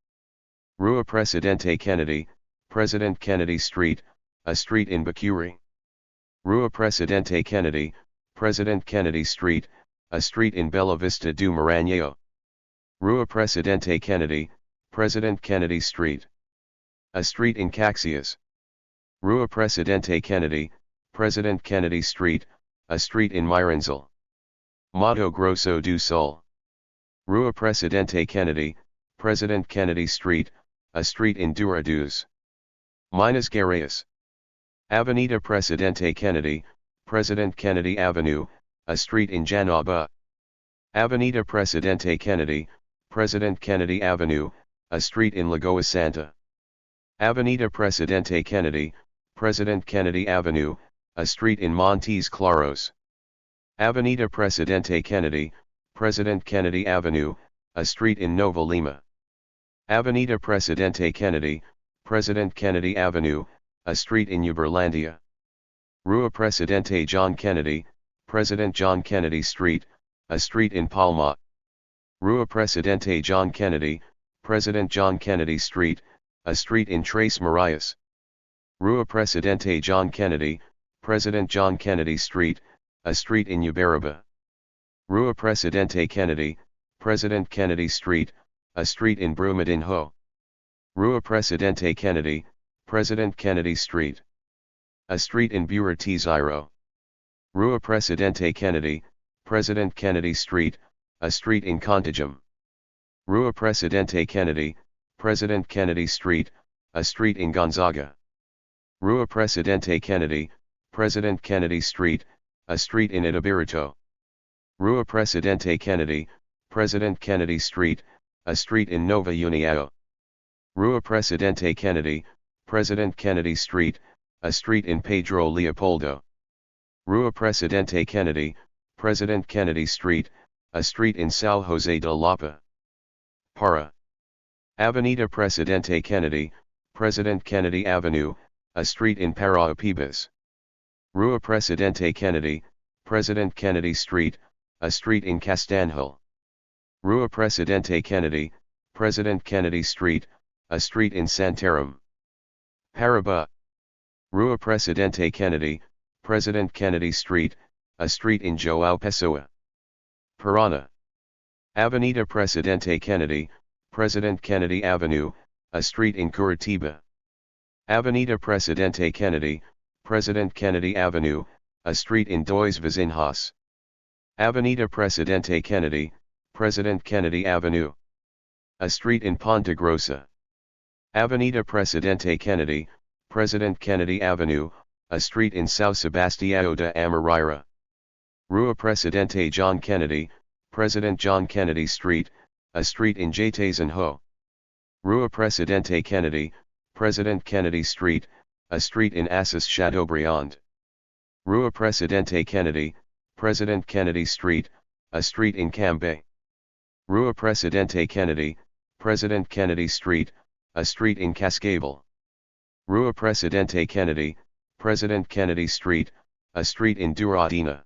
Rua Presidente Kennedy, President Kennedy Street, a street in Bacuri. Rua Presidente Kennedy, President Kennedy Street, a street in Bela Vista do Maranhão. Rua Presidente Kennedy, President Kennedy Street, a street in Caxias. Rua Presidente Kennedy, President Kennedy Street, a street in Miranzal, Mato Grosso do Sul. Rua Presidente Kennedy, President Kennedy Street, a street in Dourados, Minas Gerais. Avenida Presidente Kennedy, President Kennedy Avenue, a street in Janaba. Avenida Presidente Kennedy, President Kennedy Avenue, a street in Lagoa Santa. Avenida Presidente Kennedy, President Kennedy Avenue, a street in Montes Claros. Avenida Presidente Kennedy, President Kennedy Avenue, a street in Nova Lima. Avenida Presidente Kennedy, President Kennedy Avenue, a street in Uberlandia. Rua Presidente John Kennedy, President John Kennedy Street, a street in Palma. Rua Presidente John Kennedy, President John Kennedy Street, a street in Três Marias. Rua Presidente John Kennedy, President John Kennedy Street, a street in Uberaba. Rua Presidente Kennedy, President Kennedy Street, a street in Brumadinho. Rua Presidente Kennedy, President Kennedy Street, a street in Buritizairo. Rua Presidente Kennedy, President Kennedy Street, a street in Contagem. Rua Presidente Kennedy, President Kennedy Street, a street in Gonzaga. Rua Presidente Kennedy, President Kennedy Street, a street in Itabirito. Rua Presidente Kennedy, President Kennedy Street, a street in Nova União. Rua Presidente Kennedy, President Kennedy Street, a street in Pedro Leopoldo. Rua Presidente Kennedy, President Kennedy Street, a street in São José de Lapa. Para. Avenida Presidente Kennedy, President Kennedy Avenue, a street in Paraopebas. Rua Presidente Kennedy, President Kennedy Street, a street in Castanhal. Rua Presidente Kennedy, President Kennedy Street, a street in Santarém. Paraba. Rua Presidente Kennedy, President Kennedy Street, a street in João Pessoa. Parana. Avenida Presidente Kennedy, President Kennedy Avenue, a street in Curitiba. Avenida Presidente Kennedy, President Kennedy Avenue, a street in Dois Vizinhos. Avenida Presidente Kennedy, President Kennedy Avenue, a street in Ponta Grossa. Avenida Presidente Kennedy, President Kennedy Avenue, a street in São Sebastião da Amarira. Rua Presidente John Kennedy, President John Kennedy Street, a street in Jatazenho. Rua Presidente Kennedy, President Kennedy Street, a street in Assis Chateaubriand. Rua Presidente Kennedy, President Kennedy Street, a street in Cambay. Rua Presidente Kennedy, President Kennedy Street, a street in Cascavel. Rua Presidente Kennedy, President Kennedy Street, a street in Douradina.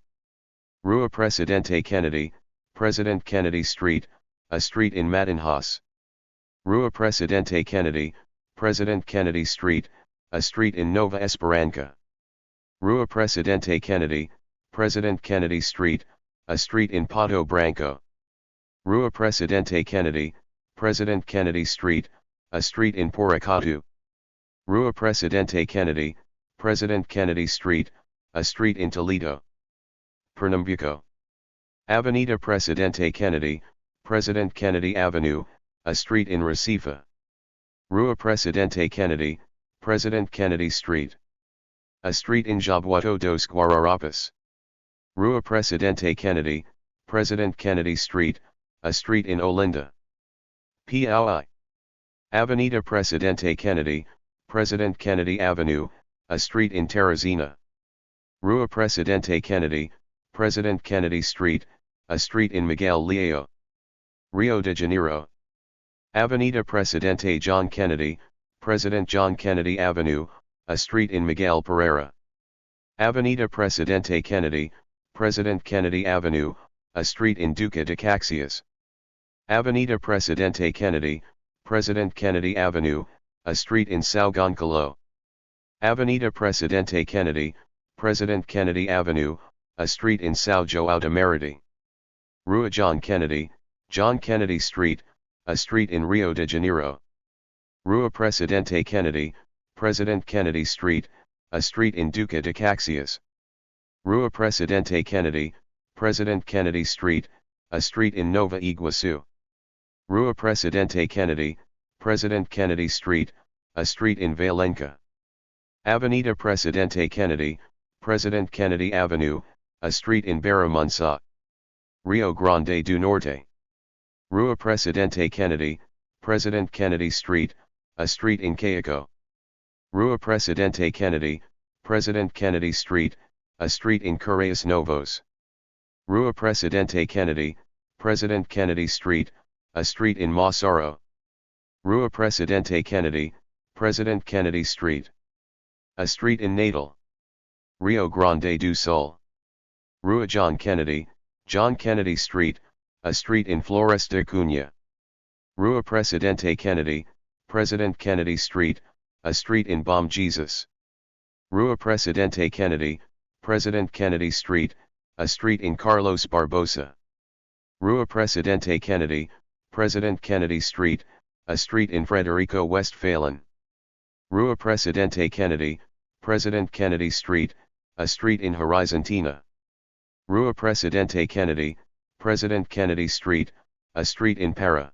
Rua Presidente Kennedy, President Kennedy Street, a street in Manaus. Rua Presidente Kennedy, President Kennedy Street, a street in Nova Esperança. Rua Presidente Kennedy, President Kennedy Street, a street in Pato Branco. Rua Presidente Kennedy, President Kennedy Street, a street in Poracatu. Rua Presidente Kennedy, President Kennedy Street, a street in Toledo. Pernambuco. Avenida Presidente Kennedy, President Kennedy Avenue, a street in Recife. Rua Presidente Kennedy, President Kennedy Street, a street in Jaboatão dos Guararapes. Rua Presidente Kennedy, President Kennedy Street, a street in Olinda. Piauí. Avenida Presidente Kennedy, President Kennedy Avenue, a street in Teresina. Rua Presidente Kennedy, President Kennedy Street, a street in Miguel Leão. Rio de Janeiro. Avenida Presidente John Kennedy, President John Kennedy Avenue, a street in Miguel Pereira. Avenida Presidente Kennedy, President Kennedy Avenue, a street in Duque de Caxias. Avenida Presidente Kennedy, President Kennedy Avenue, a street in São Gonçalo. Avenida Presidente Kennedy, President Kennedy Avenue, a street in São João da Meriti. Rua John Kennedy, John Kennedy Street, a street in Rio de Janeiro. Rua Presidente Kennedy, President Kennedy Street, a street in Duque de Caxias. Rua Presidente Kennedy, President Kennedy Street, a street in Nova Iguaçu. Rua Presidente Kennedy, President Kennedy Street, a street in Valença. Avenida Presidente Kennedy, President Kennedy Avenue, a street in Barra Mansa. Rio Grande do Norte. Rua Presidente Kennedy, President Kennedy Street, a street in Caiaco. Rua Presidente Kennedy, President Kennedy Street, a street in Correios Novos. Rua Presidente Kennedy, President Kennedy Street, a street in Massaro. Rua Presidente Kennedy, President Kennedy Street, a street in Natal. Rio Grande do Sul. Rua John Kennedy, John Kennedy Street, a street in Flores da Cunha. Rua Presidente Kennedy, President Kennedy Street, a street in Bom Jesus. Rua Presidente Kennedy, President Kennedy Street, a street in Carlos Barbosa. Rua Presidente Kennedy, President Kennedy Street, a street in Frederico Westphalen. Rua Presidente Kennedy, President Kennedy Street, a street in Horizontina. Rua Presidente Kennedy, President Kennedy Street, a street in Para.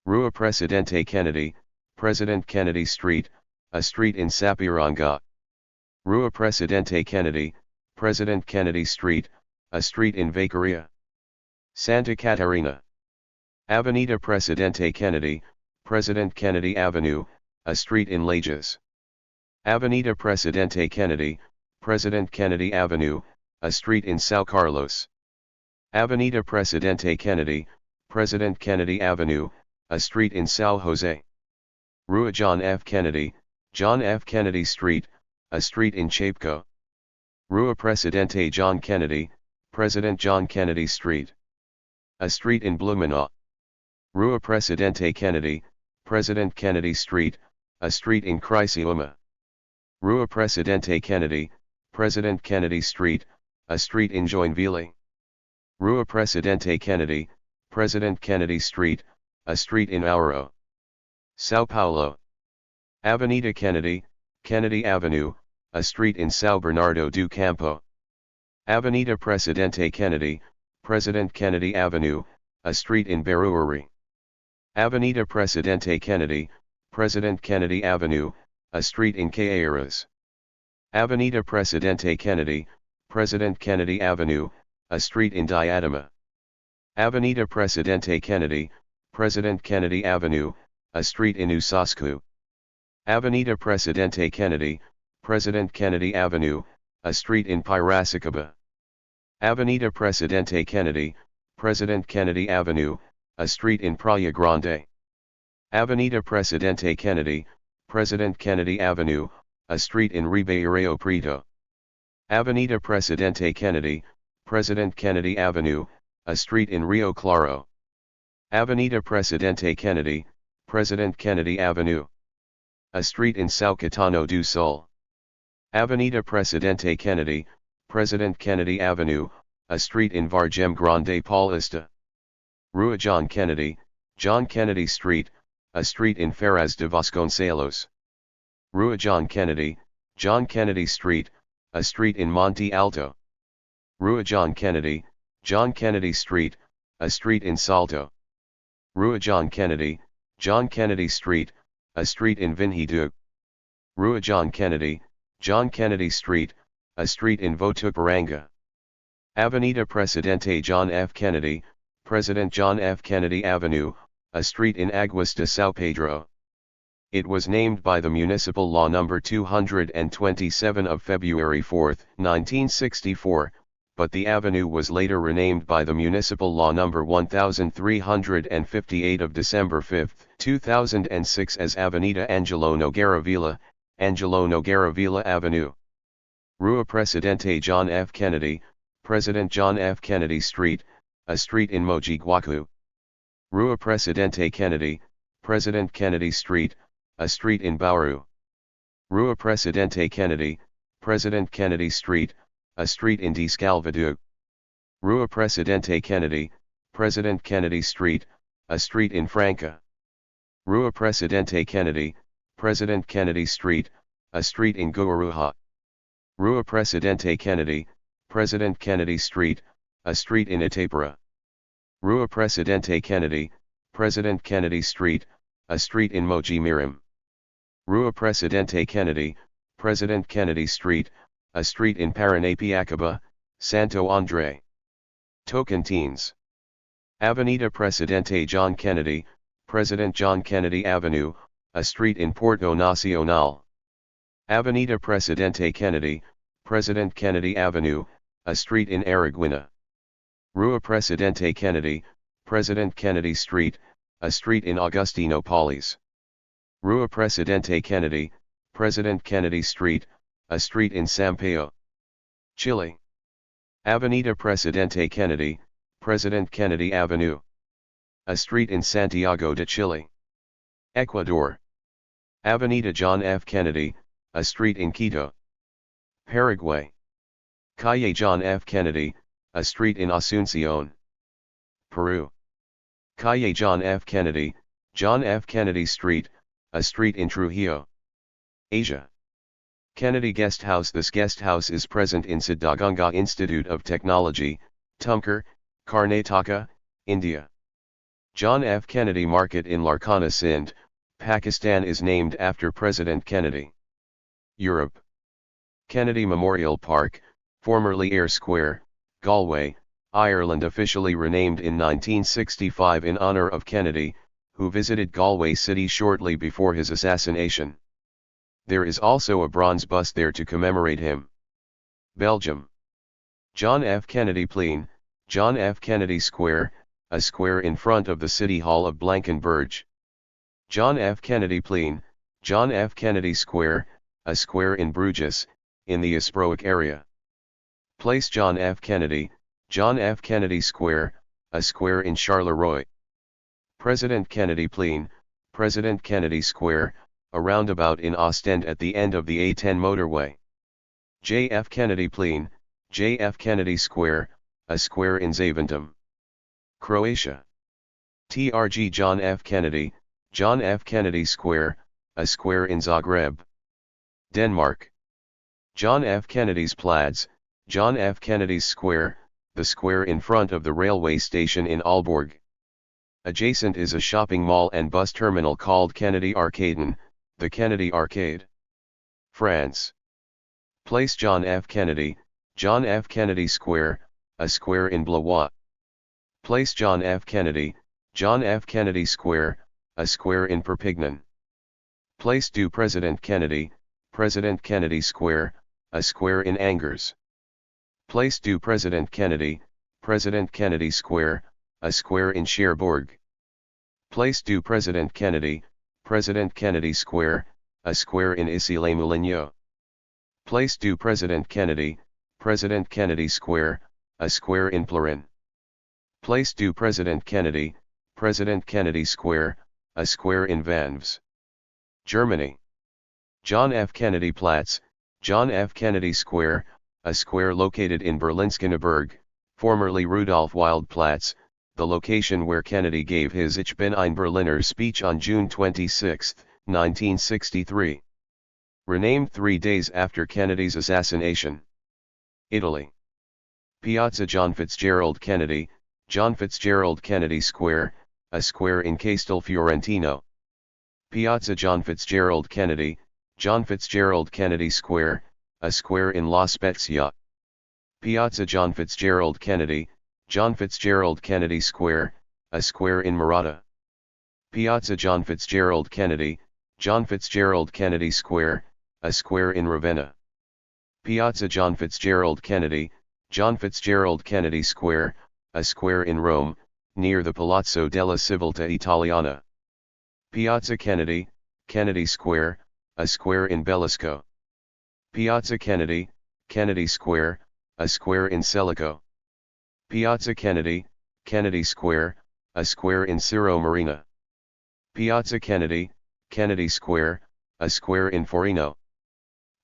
Rua Presidente Kennedy, President Kennedy Street, a street in Sapiranga. Rua Presidente Kennedy, President Kennedy Street, a street in Vaqueria. Santa Catarina. Avenida Presidente Kennedy, President Kennedy Avenue, a street in Lajes. Avenida Presidente Kennedy, President Kennedy Avenue, a street in São Carlos. Avenida Presidente Kennedy, President Kennedy Avenue, a street in São Jose. Rua John F. Kennedy, John F. Kennedy Street, a street in Chapco. Rua Presidente John Kennedy, President John Kennedy Street, a street in Blumenau. Rua Presidente Kennedy, President Kennedy Street, a street in Criciúma. Rua Presidente Kennedy, President Kennedy Street, a street in Joinville. Rua Presidente Kennedy, President Kennedy Street, a street in Ouro. São Paulo. Avenida Kennedy, Kennedy Avenue, a street in São Bernardo do Campo. Avenida Presidente Kennedy, President Kennedy Avenue, a street in Barueri. Avenida Presidente Kennedy, President Kennedy Avenue, a street in Caieiras. Avenida Presidente Kennedy, President Kennedy Avenue, a street in Diadema. Avenida Presidente Kennedy, President Kennedy Avenue, a street in Osasco. Avenida Presidente Kennedy, President Kennedy Avenue, a street in Piracicaba. Avenida Presidente Kennedy, President Kennedy Avenue, a street in Praia Grande. Avenida Presidente Kennedy, President Kennedy Avenue, a street in Ribeirão Preto. Avenida Presidente Kennedy, President Kennedy Avenue, a street in Rio Claro. Avenida Presidente Kennedy, President Kennedy Avenue, a street in São Caetano do Sul. Avenida Presidente Kennedy, President Kennedy Avenue, a street in Vargem Grande Paulista. Rua John Kennedy, John Kennedy Street, a street in Ferraz de Vasconcelos. Rua John Kennedy, John Kennedy Street, a street in Monte Alto. Rua John Kennedy, John Kennedy Street, a street in Salto. Rua John Kennedy, John Kennedy Street, a street in Vinhedo. Rua John Kennedy, John Kennedy Street, a street in Votuporanga. Avenida Presidente John F. Kennedy, President John F. Kennedy Avenue, a street in Aguas de São Pedro. It was named by the Municipal Law No. 227 of February 4, 1964, but the avenue was later renamed by the Municipal Law No. 1358 of December 5, 2006 as Avenida Angelo Nogueira Villa, Angelo Nogueira Villa Avenue. Rua Presidente John F. Kennedy, President John F. Kennedy Street, a street in Mogi Guacu. Rua Presidente Kennedy, President Kennedy Street, a street in Bauru. Rua Presidente Kennedy, President Kennedy Street, a street in Descalvado. Rua Presidente Kennedy, President Kennedy Street, a street in Franca. Rua Presidente Kennedy, President Kennedy Street, a street in Guarujá. Rua Presidente Kennedy, President Kennedy Street, a street in Itapira. Rua Presidente Kennedy, President Kennedy Street, a street in Mogi Mirim. Rua Presidente Kennedy, President Kennedy Street, a street in Paranapiacaba, Santo André. Tocantins. Avenida Presidente John Kennedy, President John Kennedy Avenue, a street in Porto Nacional. Avenida Presidente Kennedy, President Kennedy Avenue, a street in Araguina. Rua Presidente Kennedy, President Kennedy Street, a street in Augustinopolis. Rua Presidente Kennedy, President Kennedy Street, a street in Sampaio, Chile. Avenida Presidente Kennedy, President Kennedy Avenue, a street in Santiago de Chile, Ecuador. Avenida John F. Kennedy, a street in Quito, Paraguay. Calle John F. Kennedy, a street in Asunción, Peru. Calle John F. Kennedy, John F. Kennedy Street, a street in Trujillo, Asia. Kennedy Guest House. This guest house is present in Siddhaganga Institute of Technology, Tumkur, Karnataka, India. John F. Kennedy Market in Larkana, Sindh, Pakistan is named after President Kennedy. Europe. Kennedy Memorial Park, formerly Eyre Square, Galway, Ireland, officially renamed in 1965 in honor of Kennedy, who visited Galway city shortly before his assassination. There is also a bronze bust there to commemorate him. Belgium. John F. Kennedy Plein, John F. Kennedy Square, a square in front of the City Hall of Blankenberge. John F. Kennedy Plein, John F. Kennedy Square, a square in Bruges, in the Esproic area. Place John F. Kennedy, John F. Kennedy Square, a square in Charleroi. President Kennedy Plein, President Kennedy Square, a roundabout in Ostend at the end of the A10 motorway. J. F. Kennedy Plein, J. F. Kennedy Square, a square in Zaventem. Croatia. TRG John F. Kennedy, John F. Kennedy Square, a square in Zagreb. Denmark. John F. Kennedy's Plads, John F. Kennedy's Square, the square in front of the railway station in Aalborg. Adjacent is a shopping mall and bus terminal called Kennedy Arcaden, the Kennedy Arcade. France. Place John F. Kennedy, John F. Kennedy Square, a square in Blois. Place John F. Kennedy, John F. Kennedy Square, a square in Perpignan. Place du President Kennedy, President Kennedy Square, a square in Angers. Place du President Kennedy, President Kennedy Square, a square in Cherbourg. Place du President Kennedy, President Kennedy Square, a square in Issy-les-Moulineaux. Place du President Kennedy, President Kennedy Square, a square in Plérin. Place du President Kennedy, President Kennedy Square, a square in Vanves. Germany. John F. Kennedy Platz, John F. Kennedy Square, a square located in Berlin-Schöneberg, formerly Rudolf-Wilde-Platz, the location where Kennedy gave his Ich bin ein Berliner speech on June 26, 1963. Renamed 3 days after Kennedy's assassination. Italy. Piazza John Fitzgerald Kennedy, John Fitzgerald Kennedy Square, a square in Castelfiorentino. Piazza John Fitzgerald Kennedy, John Fitzgerald Kennedy Square, a square in La Spezia. Piazza John Fitzgerald Kennedy, John Fitzgerald Kennedy Square, a square in Marotta. Piazza John Fitzgerald Kennedy, John Fitzgerald Kennedy Square, a square in Ravenna. Piazza John Fitzgerald Kennedy, John Fitzgerald Kennedy Square, a square in Rome, near the Palazzo della Civiltà Italiana. Piazza Kennedy, Kennedy Square, a square in Belisco. Piazza Kennedy, Kennedy Square, a square in Celico. Piazza Kennedy, Kennedy Square, a square in Cirò Marina. Piazza Kennedy, Kennedy Square, a square in Forino.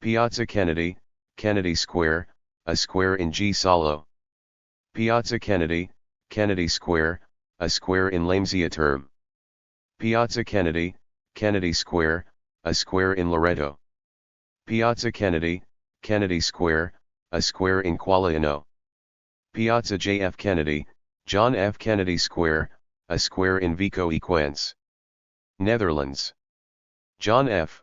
Piazza Kennedy, Kennedy Square, a square in G. Salo. Piazza Kennedy, Kennedy Square, a square in Lamezia Terme. Piazza Kennedy, Kennedy Square, a square in Loreto. Piazza Kennedy, Kennedy Square, a square in Qualiano. Piazza J. F. Kennedy, John F. Kennedy Square, a square in Vico Equens. Netherlands. John F.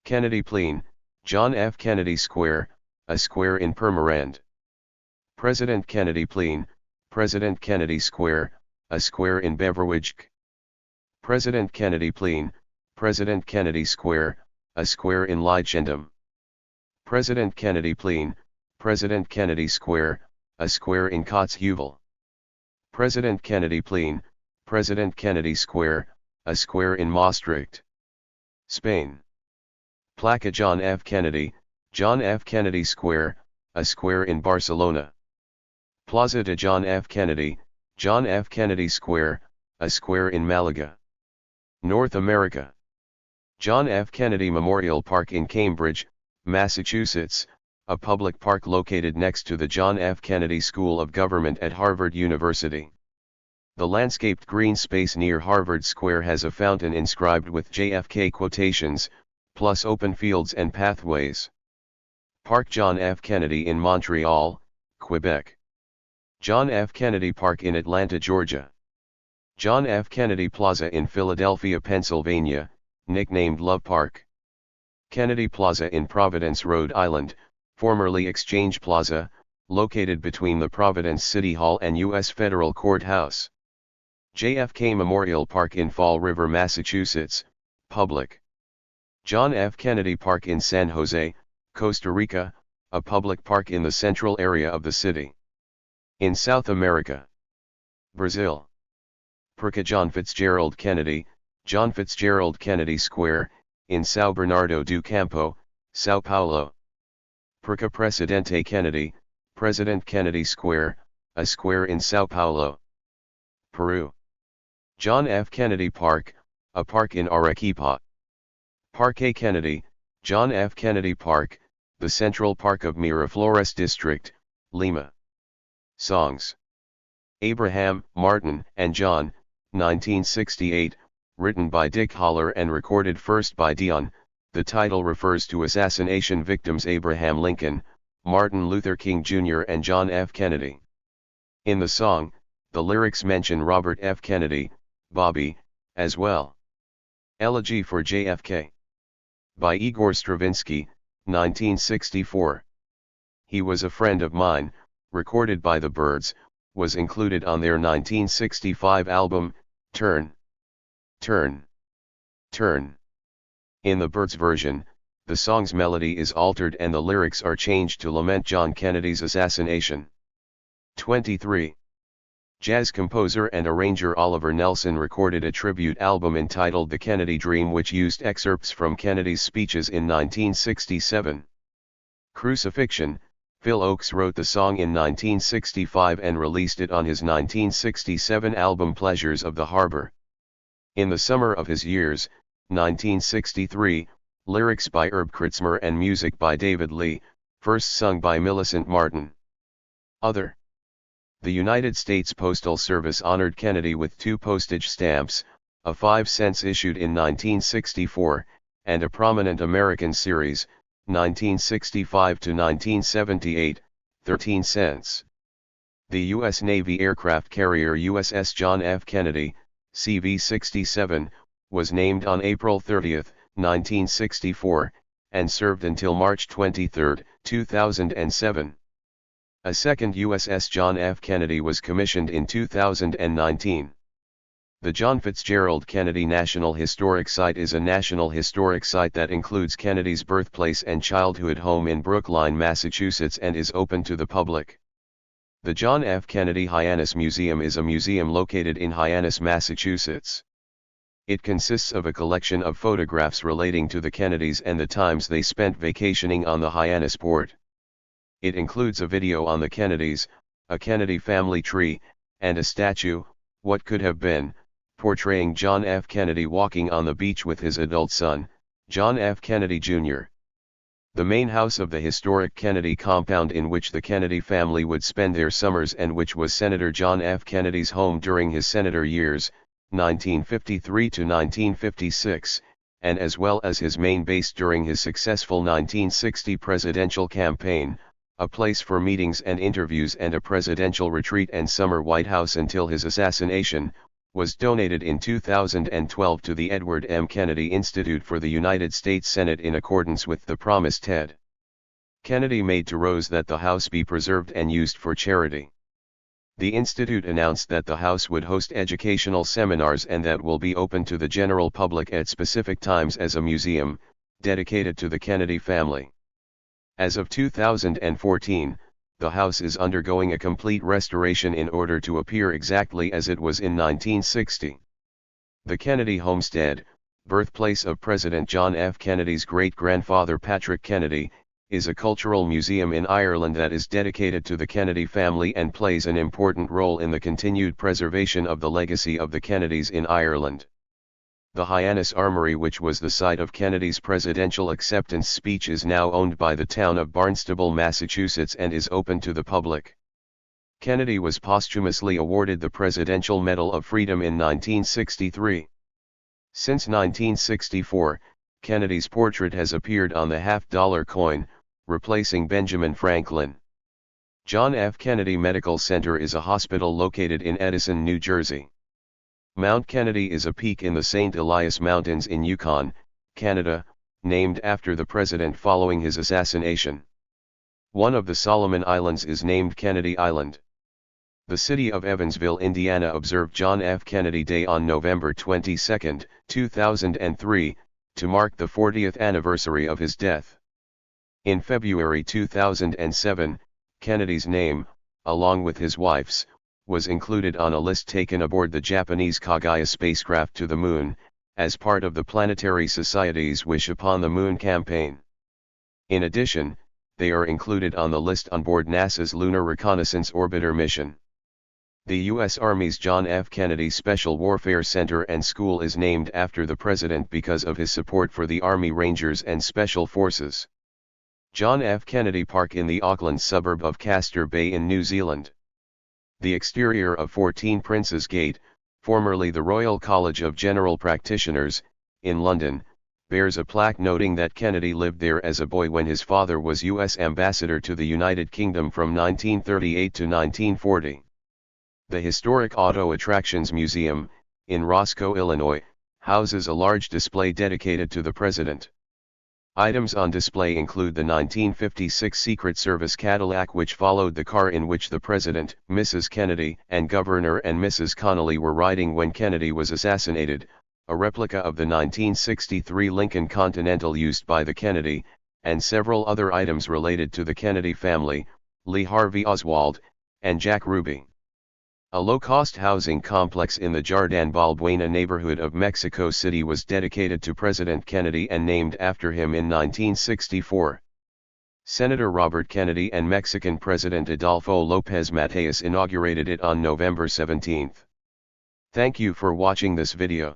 Kennedy Plein, John F. Kennedy Square, a square in Purmerend. President Kennedy Plein, President Kennedy Square, a square in Beverwijk. President Kennedy Plein, President Kennedy Square, a square in Leidschendam. President Kennedy Plein, President Kennedy Square, a square in Kotzheuvel. President Kennedy Plein, President Kennedy Square, a square in Maastricht. Spain. Placa John F. Kennedy, John F. Kennedy Square, a square in Barcelona. Plaza de John F. Kennedy, John F. Kennedy Square, a square in Malaga. North America. John F. Kennedy Memorial Park in Cambridge, Massachusetts, a public park located next to the John F. Kennedy School of Government at Harvard University. The landscaped green space near Harvard Square has a fountain inscribed with JFK quotations, plus open fields and pathways. Park John F. Kennedy in Montreal, Quebec. John F. Kennedy Park in Atlanta, Georgia. John F. Kennedy Plaza in Philadelphia, Pennsylvania, nicknamed Love Park. Kennedy Plaza in Providence, Rhode Island, formerly Exchange Plaza, located between the Providence City Hall and U.S. Federal Courthouse. JFK Memorial Park in Fall River, Massachusetts, public. John F. Kennedy Park in San Jose, Costa Rica, a public park in the central area of the city. In South America. Brazil. Parque John Fitzgerald Kennedy, John Fitzgerald Kennedy Square, in São Bernardo do Campo, São Paulo. Parque Presidente Kennedy, President Kennedy Square, a square in São Paulo. Peru. John F. Kennedy Park, a park in Arequipa. Parque Kennedy, John F. Kennedy Park, the Central Park of Miraflores District, Lima. Songs. Abraham, Martin, and John, 1968, written by Dick Holler and recorded first by Dion. The title refers to assassination victims Abraham Lincoln, Martin Luther King Jr. and John F. Kennedy. In the song, the lyrics mention Robert F. Kennedy, Bobby, as well. Elegy for JFK. By Igor Stravinsky, 1964. He Was a Friend of Mine, recorded by the Byrds, was included on their 1965 album, Turn, Turn, Turn. In the Byrds version, the song's melody is altered and the lyrics are changed to lament John Kennedy's assassination. 23. Jazz composer and arranger Oliver Nelson recorded a tribute album entitled The Kennedy Dream, which used excerpts from Kennedy's speeches in 1967. Crucifixion. Phil Ochs wrote the song in 1965 and released it on his 1967 album Pleasures of the Harbor. In the Summer of His Years, 1963, lyrics by Herb Kritzmer and music by David Lee, first sung by Millicent Martin. Other. The United States Postal Service honored Kennedy with 2 postage stamps, a 5 cents issued in 1964, and a prominent American series, 1965 to 1978, 13 cents. The U.S. Navy aircraft carrier USS John F. Kennedy, CV-67, was named on April 30, 1964, and served until March 23, 2007. A second USS John F. Kennedy was commissioned in 2019. The John Fitzgerald Kennedy National Historic Site is a national historic site that includes Kennedy's birthplace and childhood home in Brookline, Massachusetts, and is open to the public. The John F. Kennedy Hyannis Museum is a museum located in Hyannis, Massachusetts. It consists of a collection of photographs relating to the Kennedys and the times they spent vacationing on the Hyannis port. It includes a video on the Kennedys, a Kennedy family tree, and a statue, What Could Have Been, portraying John F. Kennedy walking on the beach with his adult son, John F. Kennedy Jr. The main house of the historic Kennedy compound in which the Kennedy family would spend their summers and which was Senator John F. Kennedy's home during his senator years, 1953 to 1956, and as well as his main base during his successful 1960 presidential campaign, a place for meetings and interviews and a presidential retreat and summer White House until his assassination, was donated in 2012 to the Edward M. Kennedy Institute for the United States Senate in accordance with the promise Ted Kennedy made to Rose that the house be preserved and used for charity. The institute announced that the house would host educational seminars and that will be open to the general public at specific times as a museum, dedicated to the Kennedy family. As of 2014, the house is undergoing a complete restoration in order to appear exactly as it was in 1960. The Kennedy Homestead, birthplace of President John F. Kennedy's great-grandfather Patrick Kennedy, is a cultural museum in Ireland that is dedicated to the Kennedy family and plays an important role in the continued preservation of the legacy of the Kennedys in Ireland. The Hyannis Armory, which was the site of Kennedy's presidential acceptance speech, is now owned by the town of Barnstable, Massachusetts, and is open to the public. Kennedy was posthumously awarded the Presidential Medal of Freedom in 1963. Since 1964, Kennedy's portrait has appeared on the half-dollar coin, replacing Benjamin Franklin. John F. Kennedy Medical Center is a hospital located in Edison, New Jersey. Mount Kennedy is a peak in the St. Elias Mountains in Yukon, Canada, named after the president following his assassination. One of the Solomon Islands is named Kennedy Island. The city of Evansville, Indiana observed John F. Kennedy Day on November 22, 2003, to mark the 40th anniversary of his death. In February 2007, Kennedy's name, along with his wife's, was included on a list taken aboard the Japanese Kaguya spacecraft to the Moon, as part of the Planetary Society's Wish Upon the Moon campaign. In addition, they are included on the list on board NASA's Lunar Reconnaissance Orbiter mission. The U.S. Army's John F. Kennedy Special Warfare Center and School is named after the President because of his support for the Army Rangers and Special Forces. John F. Kennedy Park in the Auckland suburb of Castor Bay in New Zealand. The exterior of 14 Princes Gate, formerly the Royal College of General Practitioners, in London, bears a plaque noting that Kennedy lived there as a boy when his father was U.S. Ambassador to the United Kingdom from 1938 to 1940. The historic Auto Attractions Museum, in Roscoe, Illinois, houses a large display dedicated to the President. Items on display include the 1956 Secret Service Cadillac, which followed the car in which the President, Mrs. Kennedy, and Governor and Mrs. Connally were riding when Kennedy was assassinated, a replica of the 1963 Lincoln Continental used by the Kennedy, and several other items related to the Kennedy family, Lee Harvey Oswald, and Jack Ruby. A low-cost housing complex in the Jardín Balbuena neighborhood of Mexico City was dedicated to President Kennedy and named after him in 1964. Senator Robert Kennedy and Mexican President Adolfo López Mateos inaugurated it on November 17. Thank you for watching this video.